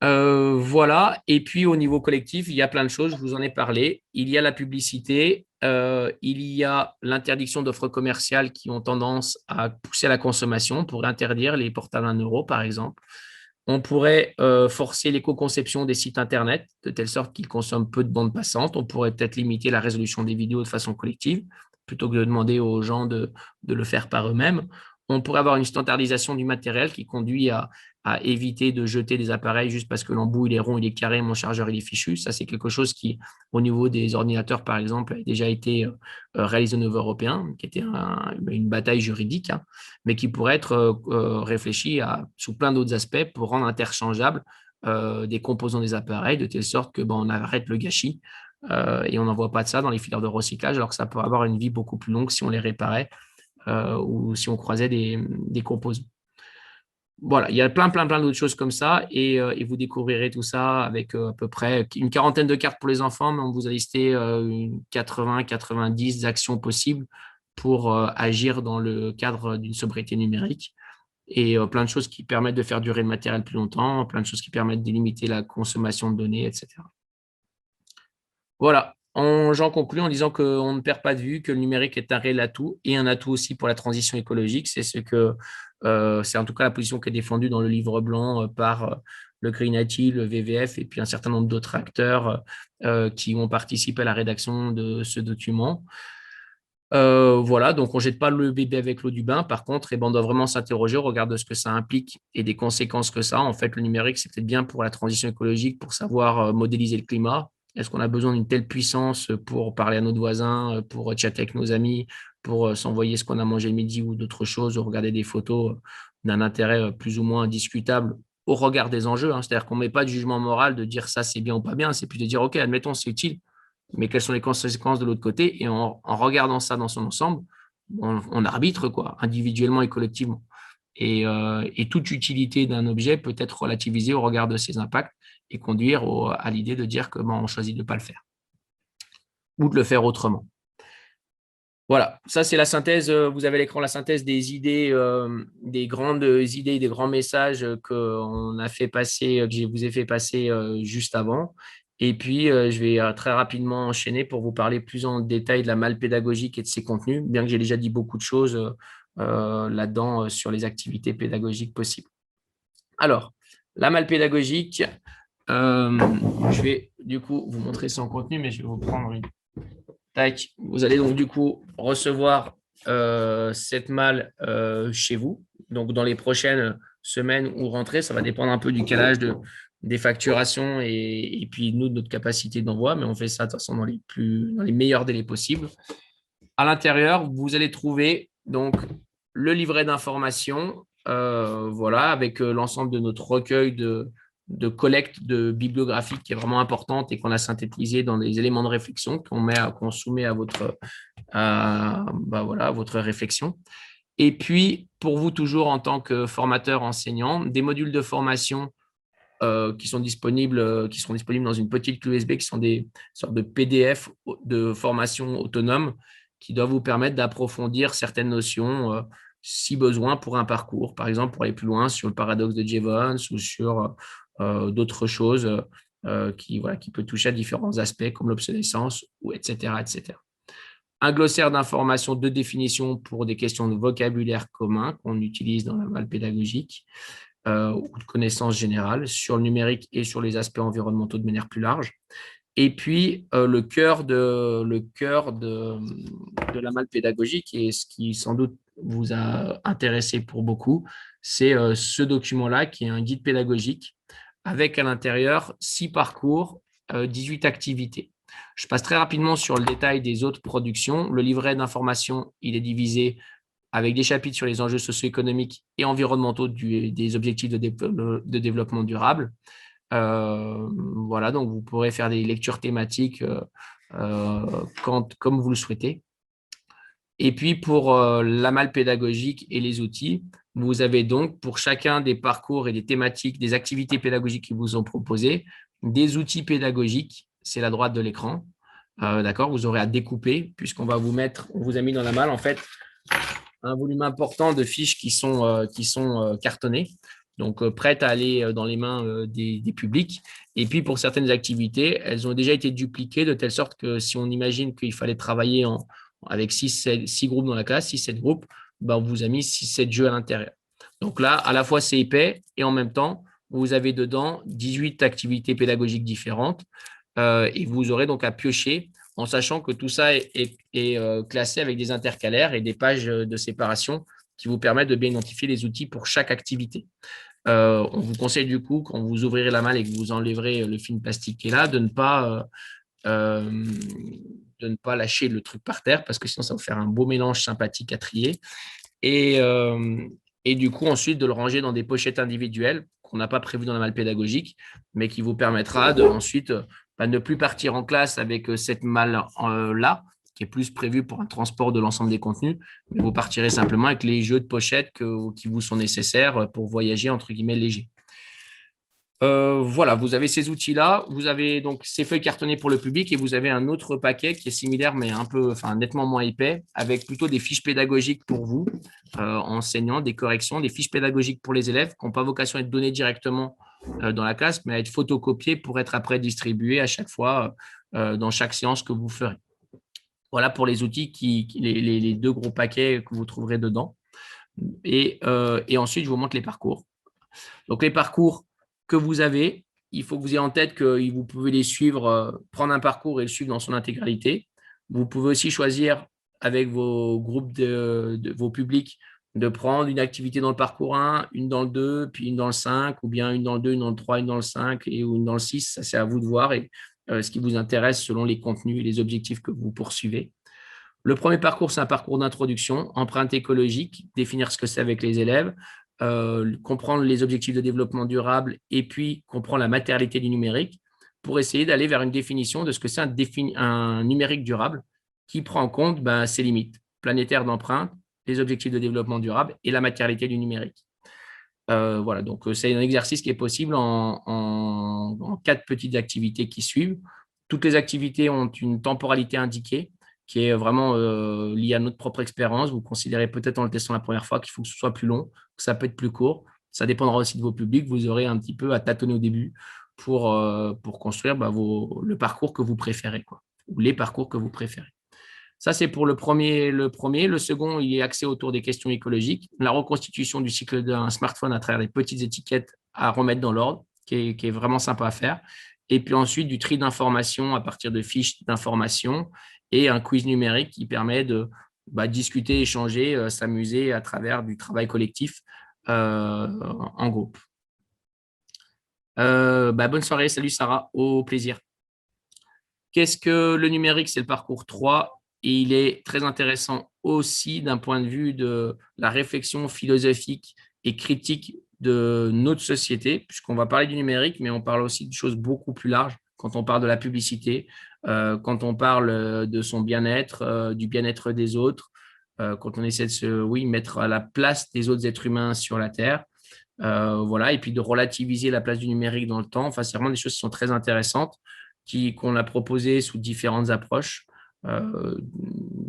Voilà. Et puis au niveau collectif, il y a plein de choses, je vous en ai parlé. Il y a la publicité, il y a l'interdiction d'offres commerciales qui ont tendance à pousser à la consommation. On pourrait interdire les portables 1 euro, par exemple. On pourrait forcer l'éco-conception des sites Internet de telle sorte qu'ils consomment peu de bandes passantes. On pourrait peut-être limiter la résolution des vidéos de façon collective plutôt que de demander aux gens de le faire par eux-mêmes. On pourrait avoir une standardisation du matériel qui conduit à éviter de jeter des appareils juste parce que l'embout il est rond, il est carré, mon chargeur il est fichu. Ça, c'est quelque chose qui, au niveau des ordinateurs, par exemple, a déjà été réalisé au niveau européen, qui était une bataille juridique, hein, mais qui pourrait être réfléchi sous plein d'autres aspects pour rendre interchangeables des composants des appareils, de telle sorte que on arrête le gâchis et on n'envoie pas de ça dans les filières de recyclage, alors que ça peut avoir une vie beaucoup plus longue si on les réparait ou si on croisait des composants. Voilà, il y a plein d'autres choses comme ça et vous découvrirez tout ça avec à peu près une quarantaine de cartes pour les enfants, mais on vous a listé 80-90 actions possibles pour agir dans le cadre d'une sobriété numérique et plein de choses qui permettent de faire durer le matériel plus longtemps, plein de choses qui permettent de limiter la consommation de données, etc. Voilà, j'en conclus en disant qu'on ne perd pas de vue que le numérique est un réel atout et un atout aussi pour la transition écologique. C'est en tout cas la position qui est défendue dans le livre blanc par le Green IT, le WWF et puis un certain nombre d'autres acteurs qui ont participé à la rédaction de ce document. Voilà, donc on ne jette pas le bébé avec l'eau du bain. Par contre, on doit vraiment s'interroger au regard de ce que ça implique et des conséquences que ça a. En fait, le numérique, c'est peut-être bien pour la transition écologique, pour savoir modéliser le climat. Est-ce qu'on a besoin d'une telle puissance pour parler à notre voisin, pour chatter avec nos amis, pour s'envoyer ce qu'on a mangé le midi ou d'autres choses, ou regarder des photos d'un intérêt plus ou moins discutable au regard des enjeux, hein. C'est-à-dire qu'on ne met pas de jugement moral de dire ça c'est bien ou pas bien, c'est plus de dire ok, admettons c'est utile, mais quelles sont les conséquences de l'autre côté? Et en regardant ça dans son ensemble, on arbitre quoi, individuellement et collectivement. Et toute utilité d'un objet peut être relativisée au regard de ses impacts et conduire à l'idée de dire que on choisit de ne pas le faire ou de le faire autrement. Voilà, ça c'est la synthèse. Vous avez à l'écran la synthèse des idées, des grandes idées, des grands messages qu'on a fait passer, que je vous ai fait passer juste avant. Et puis, je vais très rapidement enchaîner pour vous parler plus en détail de la malle pédagogique et de ses contenus, bien que j'ai déjà dit beaucoup de choses là-dedans sur les activités pédagogiques possibles. Alors, la malle pédagogique, je vais du coup vous montrer son contenu, mais je vais vous prendre une. Tac. Vous allez donc du coup recevoir cette malle chez vous. Donc, dans les prochaines semaines ou rentrées, ça va dépendre un peu du calage des facturations et puis nous, de notre capacité d'envoi, mais on fait ça de toute façon dans les meilleurs délais possibles. À l'intérieur, vous allez trouver donc le livret d'informations, voilà, avec l'ensemble de notre recueil de collecte de bibliographie qui est vraiment importante et qu'on a synthétisé dans des éléments de réflexion qu'on soumet à votre réflexion. Et puis, pour vous toujours en tant que formateur enseignant, des modules de formation qui seront disponibles dans une petite clé USB, qui sont des sortes de PDF de formation autonome qui doivent vous permettre d'approfondir certaines notions si besoin, pour un parcours, par exemple pour aller plus loin sur le paradoxe de Jevons ou sur d'autres choses qui peut toucher à différents aspects comme l'obsolescence, ou etc., etc. Un glossaire d'informations de définition pour des questions de vocabulaire commun qu'on utilise dans la malle pédagogique ou de connaissances générales sur le numérique et sur les aspects environnementaux de manière plus large. Et puis, le cœur de la malle pédagogique, et ce qui sans doute vous a intéressé pour beaucoup, c'est ce document-là qui est un guide pédagogique avec à l'intérieur 6 parcours, 18 activités. Je passe très rapidement sur le détail des autres productions. Le livret d'information, il est divisé avec des chapitres sur les enjeux socio-économiques et environnementaux des objectifs de développement durable. Voilà, donc vous pourrez faire des lectures thématiques comme vous le souhaitez. Et puis pour la malle pédagogique et les outils, vous avez donc pour chacun des parcours et des thématiques, des activités pédagogiques qui vous ont proposées, des outils pédagogiques, c'est la droite de l'écran. D'accord, vous aurez à découper puisqu'on va vous mettre, on vous a mis dans la malle en fait un volume important de fiches qui sont cartonnées, donc prêtes à aller dans les mains des publics. Et puis, pour certaines activités, elles ont déjà été dupliquées de telle sorte que si on imagine qu'il fallait travailler avec 6 groupes dans la classe, 6-7 groupes, ben, on vous a mis 6-7 jeux à l'intérieur. Donc là, à la fois, c'est épais et en même temps, vous avez dedans 18 activités pédagogiques différentes et vous aurez donc à piocher en sachant que tout ça est classé avec des intercalaires et des pages de séparation qui vous permettent de bien identifier les outils pour chaque activité. On vous conseille du coup, quand vous ouvrirez la malle et que vous enlèverez le film plastique qui est là, de ne pas lâcher le truc par terre parce que sinon ça va vous faire un beau mélange sympathique à trier. Et, euh, et du coup, ensuite, de le ranger dans des pochettes individuelles qu'on n'a pas prévues dans la malle pédagogique, mais qui vous permettra de ensuite ne plus partir en classe avec cette malle-là, qui est plus prévue pour un transport de l'ensemble des contenus, mais vous partirez simplement avec les jeux de pochettes qui vous sont nécessaires pour voyager, entre guillemets, léger. Voilà, vous avez ces outils-là, vous avez donc ces feuilles cartonnées pour le public et vous avez un autre paquet qui est similaire mais nettement moins épais, avec plutôt des fiches pédagogiques pour vous, enseignants, des corrections, des fiches pédagogiques pour les élèves qui n'ont pas vocation à être données directement dans la classe, mais à être photocopiées pour être après distribuées à chaque fois dans chaque séance que vous ferez. Voilà pour les outils, les 2 gros paquets que vous trouverez dedans. Et ensuite, je vous montre les parcours. Donc, les parcours que vous avez, il faut que vous ayez en tête que vous pouvez les suivre, prendre un parcours et le suivre dans son intégralité. Vous pouvez aussi choisir avec vos groupes de vos publics de prendre une activité dans le parcours 1, une dans le 2, puis une dans le 5, ou bien une dans le 2, une dans le 3, une dans le 5 ou une dans le 6. Ça, c'est à vous de voir et ce qui vous intéresse selon les contenus et les objectifs que vous poursuivez. Le premier parcours, c'est un parcours d'introduction, empreinte écologique, définir ce que c'est avec les élèves, comprendre les objectifs de développement durable et puis comprendre la matérialité du numérique pour essayer d'aller vers une définition de ce que c'est un numérique durable qui prend en compte ses limites planétaires d'empreinte, les objectifs de développement durable et la matérialité du numérique. Voilà, donc c'est un exercice qui est possible en 4 petites activités qui suivent. Toutes les activités ont une temporalité indiquée qui est vraiment liée à notre propre expérience. Vous considérez peut-être en le testant la première fois qu'il faut que ce soit plus long, que ça peut être plus court. Ça dépendra aussi de vos publics. Vous aurez un petit peu à tâtonner au début pour construire le parcours que vous préférez, quoi, ou les parcours que vous préférez. Ça, c'est pour le premier. Le second, il est axé autour des questions écologiques. La reconstitution du cycle d'un smartphone à travers des petites étiquettes à remettre dans l'ordre, qui est vraiment sympa à faire. Et puis ensuite, du tri d'informations à partir de fiches d'informations et un quiz numérique qui permet de discuter, échanger, s'amuser à travers du travail collectif en groupe. Bonne soirée. Salut Sarah. Au plaisir. Qu'est-ce que le numérique? C'est le parcours 3 et il est très intéressant aussi d'un point de vue de la réflexion philosophique et critique de notre société, puisqu'on va parler du numérique, mais on parle aussi de choses beaucoup plus larges quand on parle de la publicité, quand on parle de son bien-être, du bien-être des autres, quand on essaie de mettre à la place des autres êtres humains sur la Terre. Voilà, et puis de relativiser la place du numérique dans le temps. Enfin, c'est vraiment des choses qui sont très intéressantes qu'on a proposé sous différentes approches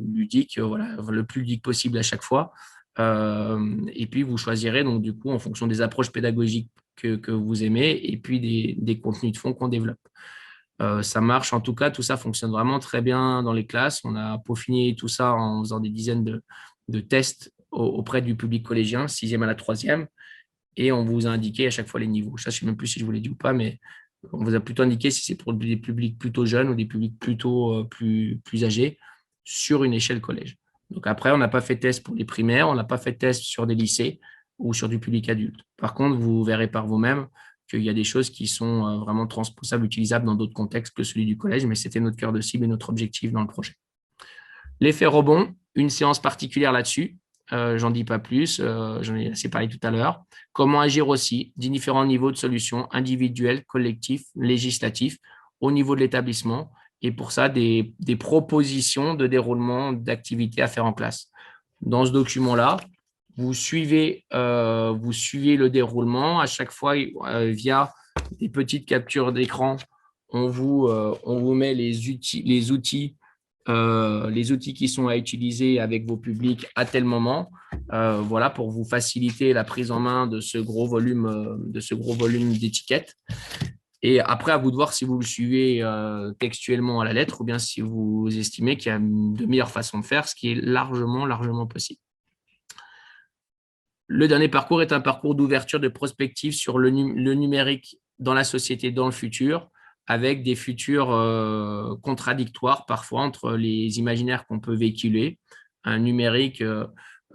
ludiques, voilà, le plus ludique possible à chaque fois. Et puis, vous choisirez, donc, du coup, en fonction des approches pédagogiques que vous aimez et puis des contenus de fond qu'on développe. Ça marche, en tout cas, tout ça fonctionne vraiment très bien dans les classes. On a peaufiné tout ça en faisant des dizaines de tests auprès du public collégien, sixième à la troisième, et on vous a indiqué à chaque fois les niveaux. Ça, je ne sais même plus si je vous l'ai dit ou pas, mais on vous a plutôt indiqué si c'est pour des publics plutôt jeunes ou des publics plutôt plus âgés sur une échelle collège. Donc après, on n'a pas fait de test pour les primaires, on n'a pas fait de test sur des lycées ou sur du public adulte. Par contre, vous verrez par vous-même qu'il y a des choses qui sont vraiment transposables, utilisables dans d'autres contextes que celui du collège, mais c'était notre cœur de cible et notre objectif dans le projet. L'effet rebond, une séance particulière là-dessus. J'en dis pas plus, j'en ai assez parlé tout à l'heure. Comment agir aussi, différents niveaux de solutions, individuels, collectifs, législatifs, au niveau de l'établissement. Et pour ça, des propositions de déroulement d'activités à faire en classe. Dans ce document-là, vous suivez le déroulement. À chaque fois, via des petites captures d'écran, on vous met les outils qui sont à utiliser avec vos publics à tel moment, voilà, pour vous faciliter la prise en main de ce gros volume d'étiquettes. Et après, à vous de voir si vous le suivez textuellement à la lettre ou bien si vous estimez qu'il y a de meilleures façons de faire, ce qui est largement possible. Le dernier parcours est un parcours d'ouverture de prospective sur le numérique dans la société, dans le futur, avec des futurs contradictoires parfois entre les imaginaires qu'on peut véhiculer, un numérique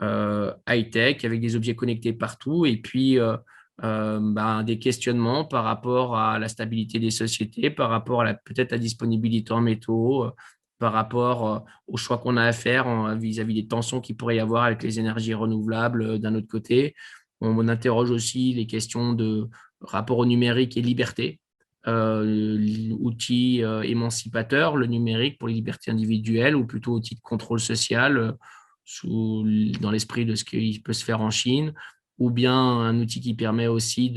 high-tech avec des objets connectés partout, et puis des questionnements par rapport à la stabilité des sociétés, par rapport à peut-être la disponibilité en métaux, par rapport aux choix qu'on a à faire vis-à-vis des tensions qu'il pourrait y avoir avec les énergies renouvelables d'un autre côté. On interroge aussi les questions de rapport au numérique et liberté, outil émancipateur, le numérique pour les libertés individuelles ou plutôt outil de contrôle social dans l'esprit de ce qui peut se faire en Chine, ou bien un outil qui permet aussi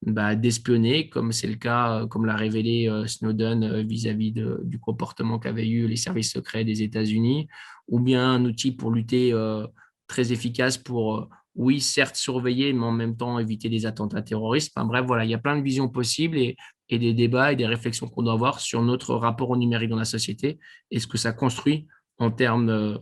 d'espionner, comme c'est le cas, comme l'a révélé Snowden vis-à-vis du comportement qu'avaient eu les services secrets des États-Unis, ou bien un outil pour lutter très efficace pour, oui, certes surveiller, mais en même temps éviter des attentats terroristes. Enfin, bref, voilà, il y a plein de visions possibles et des débats et des réflexions qu'on doit avoir sur notre rapport au numérique dans la société et ce que ça construit en termes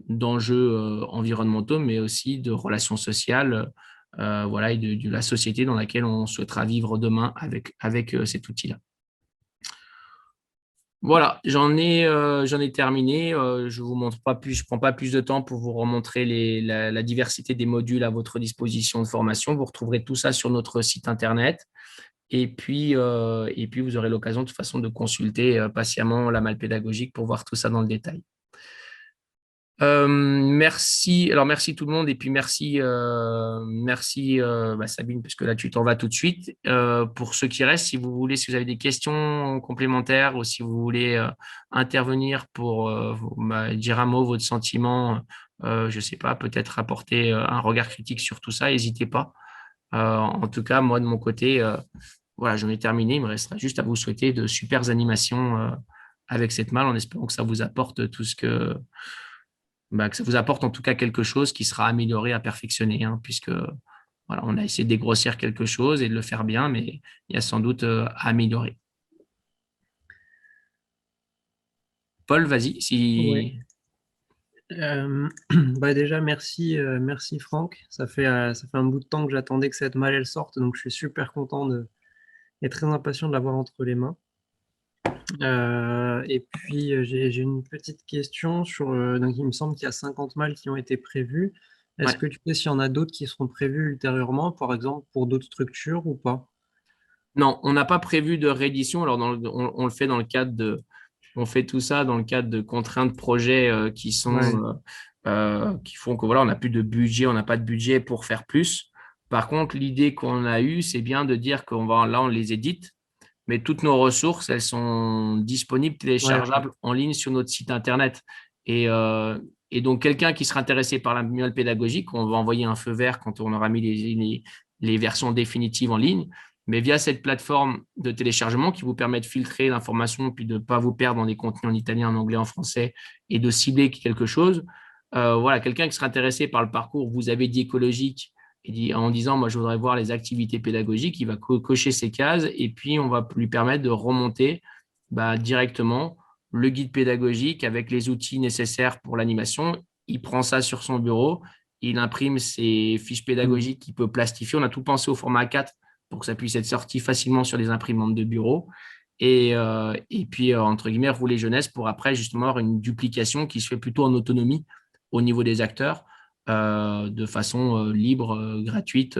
d'enjeux environnementaux, mais aussi de relations sociales, voilà, et de la société dans laquelle on souhaitera vivre demain avec cet outil-là. Voilà, j'en ai terminé. Je vous montre pas plus, je prends pas plus de temps pour vous remontrer la diversité des modules à votre disposition de formation. Vous retrouverez tout ça sur notre site internet. Et puis vous aurez l'occasion de toute façon de consulter patiemment la malle pédagogique pour voir tout ça dans le détail. Merci. Alors, merci tout le monde. Et puis, merci Sabine, puisque là, tu t'en vas tout de suite. Pour ceux qui restent, si vous voulez, si vous avez des questions complémentaires ou si vous voulez intervenir pour dire un mot, votre sentiment, je ne sais pas, peut-être apporter un regard critique sur tout ça, n'hésitez pas. En tout cas, moi, de mon côté, voilà, j'en ai terminé. Il me restera juste à vous souhaiter de super animations avec cette malle en espérant que ça vous apporte tout ce que ça vous apporte en tout cas quelque chose qui sera amélioré à perfectionner, hein, puisque voilà, on a essayé de dégrossir quelque chose et de le faire bien, mais il y a sans doute à améliorer. Paul, vas-y. Oui. Déjà, merci Franck. Ça fait un bout de temps que j'attendais que cette malle elle sorte, donc je suis super content et très impatient de l'avoir entre les mains. Et puis, j'ai une petite question donc il me semble qu'il y a 50 malles qui ont été prévues. Est-ce que tu sais s'il y en a d'autres qui seront prévues ultérieurement, par exemple pour d'autres structures ou pas? Non, on n'a pas prévu de réédition. Alors, on le fait dans le cadre on fait tout ça dans le cadre de contraintes projets qui font que voilà, on n'a plus de budget, on n'a pas de budget pour faire plus. Par contre, l'idée qu'on a eue, c'est bien de dire on les édite, mais toutes nos ressources, elles sont disponibles, téléchargeables en ligne sur notre site internet. Et donc, quelqu'un qui sera intéressé par la manuel pédagogique, on va envoyer un feu vert quand on aura mis les versions définitives en ligne. Mais via cette plateforme de téléchargement qui vous permet de filtrer l'information puis de ne pas vous perdre dans des contenus en italien, en anglais, en français et de cibler quelque chose, Voilà, quelqu'un qui serait intéressé par le parcours, vous avez dit écologique, en disant, moi, je voudrais voir les activités pédagogiques, il va cocher ces cases et puis on va lui permettre de remonter directement le guide pédagogique avec les outils nécessaires pour l'animation. Il prend ça sur son bureau, il imprime ses fiches pédagogiques qu'il peut plastifier. On a tout pensé au format A4 pour que ça puisse être sorti facilement sur des imprimantes de bureau. Et puis, entre guillemets, rouler jeunesse pour après justement avoir une duplication qui se fait plutôt en autonomie au niveau des acteurs de façon libre, gratuite,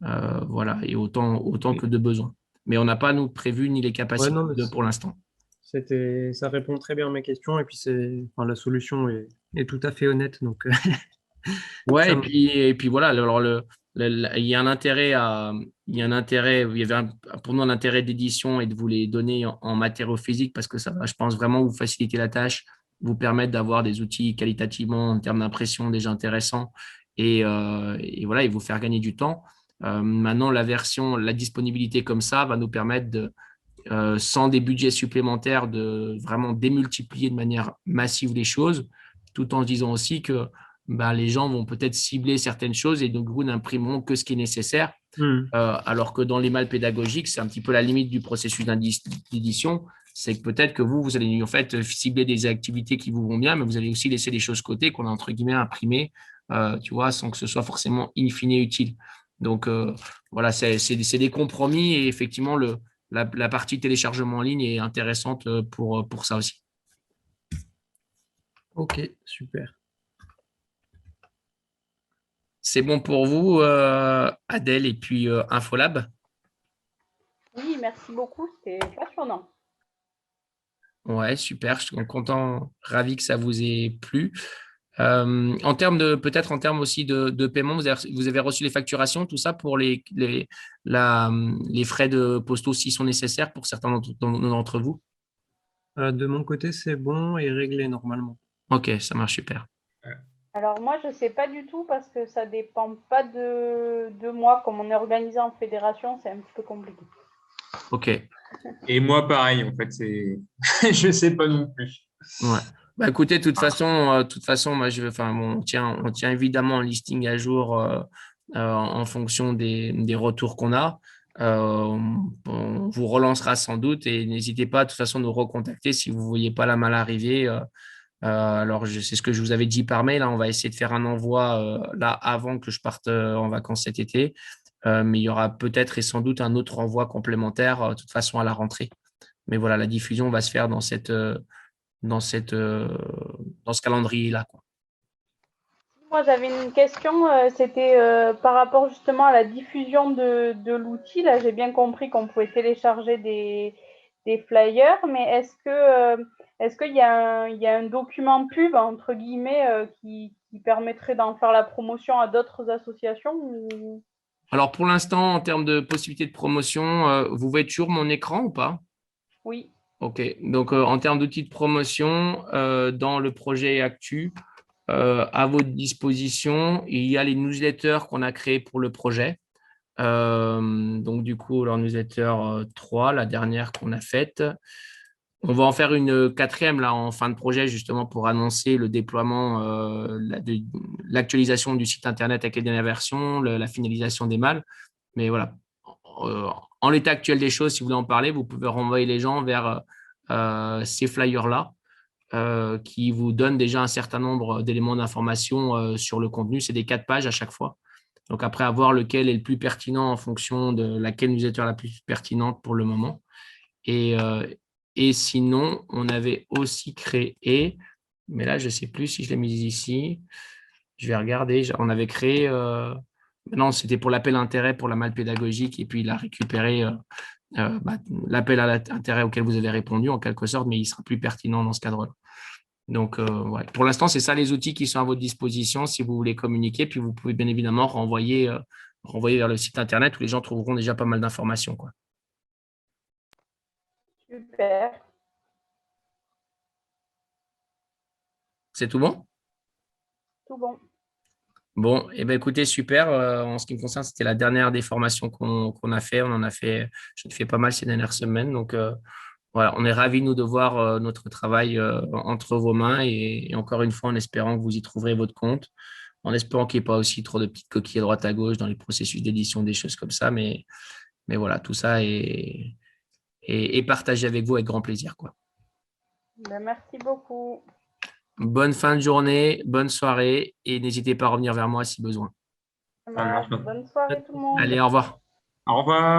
voilà, et autant que de besoin. Mais on n'a pas, nous, prévu ni les Ouais, capacités non, mais pour l'instant. ça répond très bien à mes questions et puis enfin, la solution est tout à fait honnête, donc Ouais, ça et me- puis, et puis voilà, alors il y a un intérêt il y avait pour nous un intérêt d'édition et de vous les donner en matériaux physiques parce que ça va, je pense, vraiment vous faciliter la tâche, vous permettre d'avoir des outils qualitativement en termes d'impression déjà intéressants et voilà, et vous faire gagner du temps. Maintenant, la disponibilité comme ça va nous permettre sans des budgets supplémentaires, de vraiment démultiplier de manière massive les choses, tout en se disant aussi que les gens vont peut-être cibler certaines choses et donc vous n'imprimeront que ce qui est nécessaire. Hmm. Alors que dans les malles pédagogiques, c'est un petit peu la limite du processus d'édition. C'est que peut-être que vous allez en fait cibler des activités qui vous vont bien, mais vous allez aussi laisser des choses côté qu'on a entre guillemets imprimées, tu vois, sans que ce soit forcément in fine utile. Donc voilà, c'est des compromis et effectivement la partie téléchargement en ligne est intéressante pour ça aussi. Ok, super. C'est bon pour vous, Adèle, et puis Infolab? Oui, merci beaucoup, c'était passionnant. Ouais, super. Je suis content, ravi que ça vous ait plu. Peut-être en termes aussi de paiement, vous avez reçu les facturations, tout ça pour les frais de postaux s'ils sont nécessaires pour certains d'entre vous. De mon côté, c'est bon et réglé normalement. Ok, ça marche super. Alors moi, je ne sais pas du tout parce que ça ne dépend pas de moi. Comme on est organisé en fédération, c'est un petit peu compliqué. Ok. Et moi, pareil, en fait, je ne sais pas non plus. Ouais. Écoutez, de toute façon, moi, on tient évidemment un listing à jour en fonction des retours qu'on a. On vous relancera sans doute et n'hésitez pas de toute façon à nous recontacter si vous ne voyez pas la malle arriver. Alors, c'est ce que je vous avais dit par mail. Là, on va essayer de faire un envoi là avant que je parte en vacances cet été. Mais il y aura peut-être et sans doute un autre envoi complémentaire de toute façon à la rentrée. Mais voilà, la diffusion va se faire dans cette, euh, dans ce calendrier-là, quoi. Moi, j'avais une question, c'était par rapport justement à la diffusion de l'outil. Là, j'ai bien compris qu'on pouvait télécharger des flyers, mais est-ce qu'il y a un document pub, entre guillemets, qui permettrait d'en faire la promotion à d'autres associations ou... Alors, pour l'instant, en termes de possibilités de promotion, vous voyez toujours mon écran ou pas? Oui, OK. Donc, en termes d'outils de promotion, dans le projet Actu, à votre disposition, il y a les newsletters qu'on a créés pour le projet. Donc, du coup, leur newsletter 3, la dernière qu'on a faite. On va en faire une quatrième là en fin de projet justement pour annoncer le déploiement, de l'actualisation du site internet avec les dernières versions, la finalisation des malles. Mais voilà, euh, en l'état actuel des choses, si vous voulez en parler, vous pouvez renvoyer les gens vers ces flyers-là qui vous donnent déjà un certain nombre d'éléments d'information sur le contenu. C'est des 4 pages à chaque fois. Donc après, à voir lequel est le plus pertinent en fonction de laquelle newsletter la plus pertinente pour le moment. Et, euh, et sinon, on avait aussi créé, mais là, je ne sais plus si je l'ai mis ici. Je vais regarder. On avait créé, non, c'était pour l'appel à intérêt pour la malle pédagogique, et puis il a récupéré l'appel à l'intérêt auquel vous avez répondu en quelque sorte, mais il sera plus pertinent dans ce cadre-là. Donc, ouais. Pour l'instant, c'est ça les outils qui sont à votre disposition si vous voulez communiquer. Puis vous pouvez bien évidemment renvoyer vers le site internet où les gens trouveront déjà pas mal d'informations, quoi. super. C'est tout bon? Tout bon. Bon, et ben écoutez, super. En ce qui me concerne, c'était la dernière des formations qu'on a fait. On en a fait, je fais pas mal ces dernières semaines. Donc, Voilà, on est ravis, nous, de voir notre travail entre vos mains et encore une fois, en espérant que vous y trouverez votre compte, en espérant qu'il n'y ait pas aussi trop de petites coquilles à droite à gauche dans les processus d'édition, des choses comme ça. Mais voilà, tout ça est partagé avec vous avec grand plaisir, quoi. Ben, merci beaucoup. Bonne fin de journée, bonne soirée et n'hésitez pas à revenir vers moi si besoin. Ça marche. marche. Bonne soirée tout le monde. Allez, au revoir. Au revoir.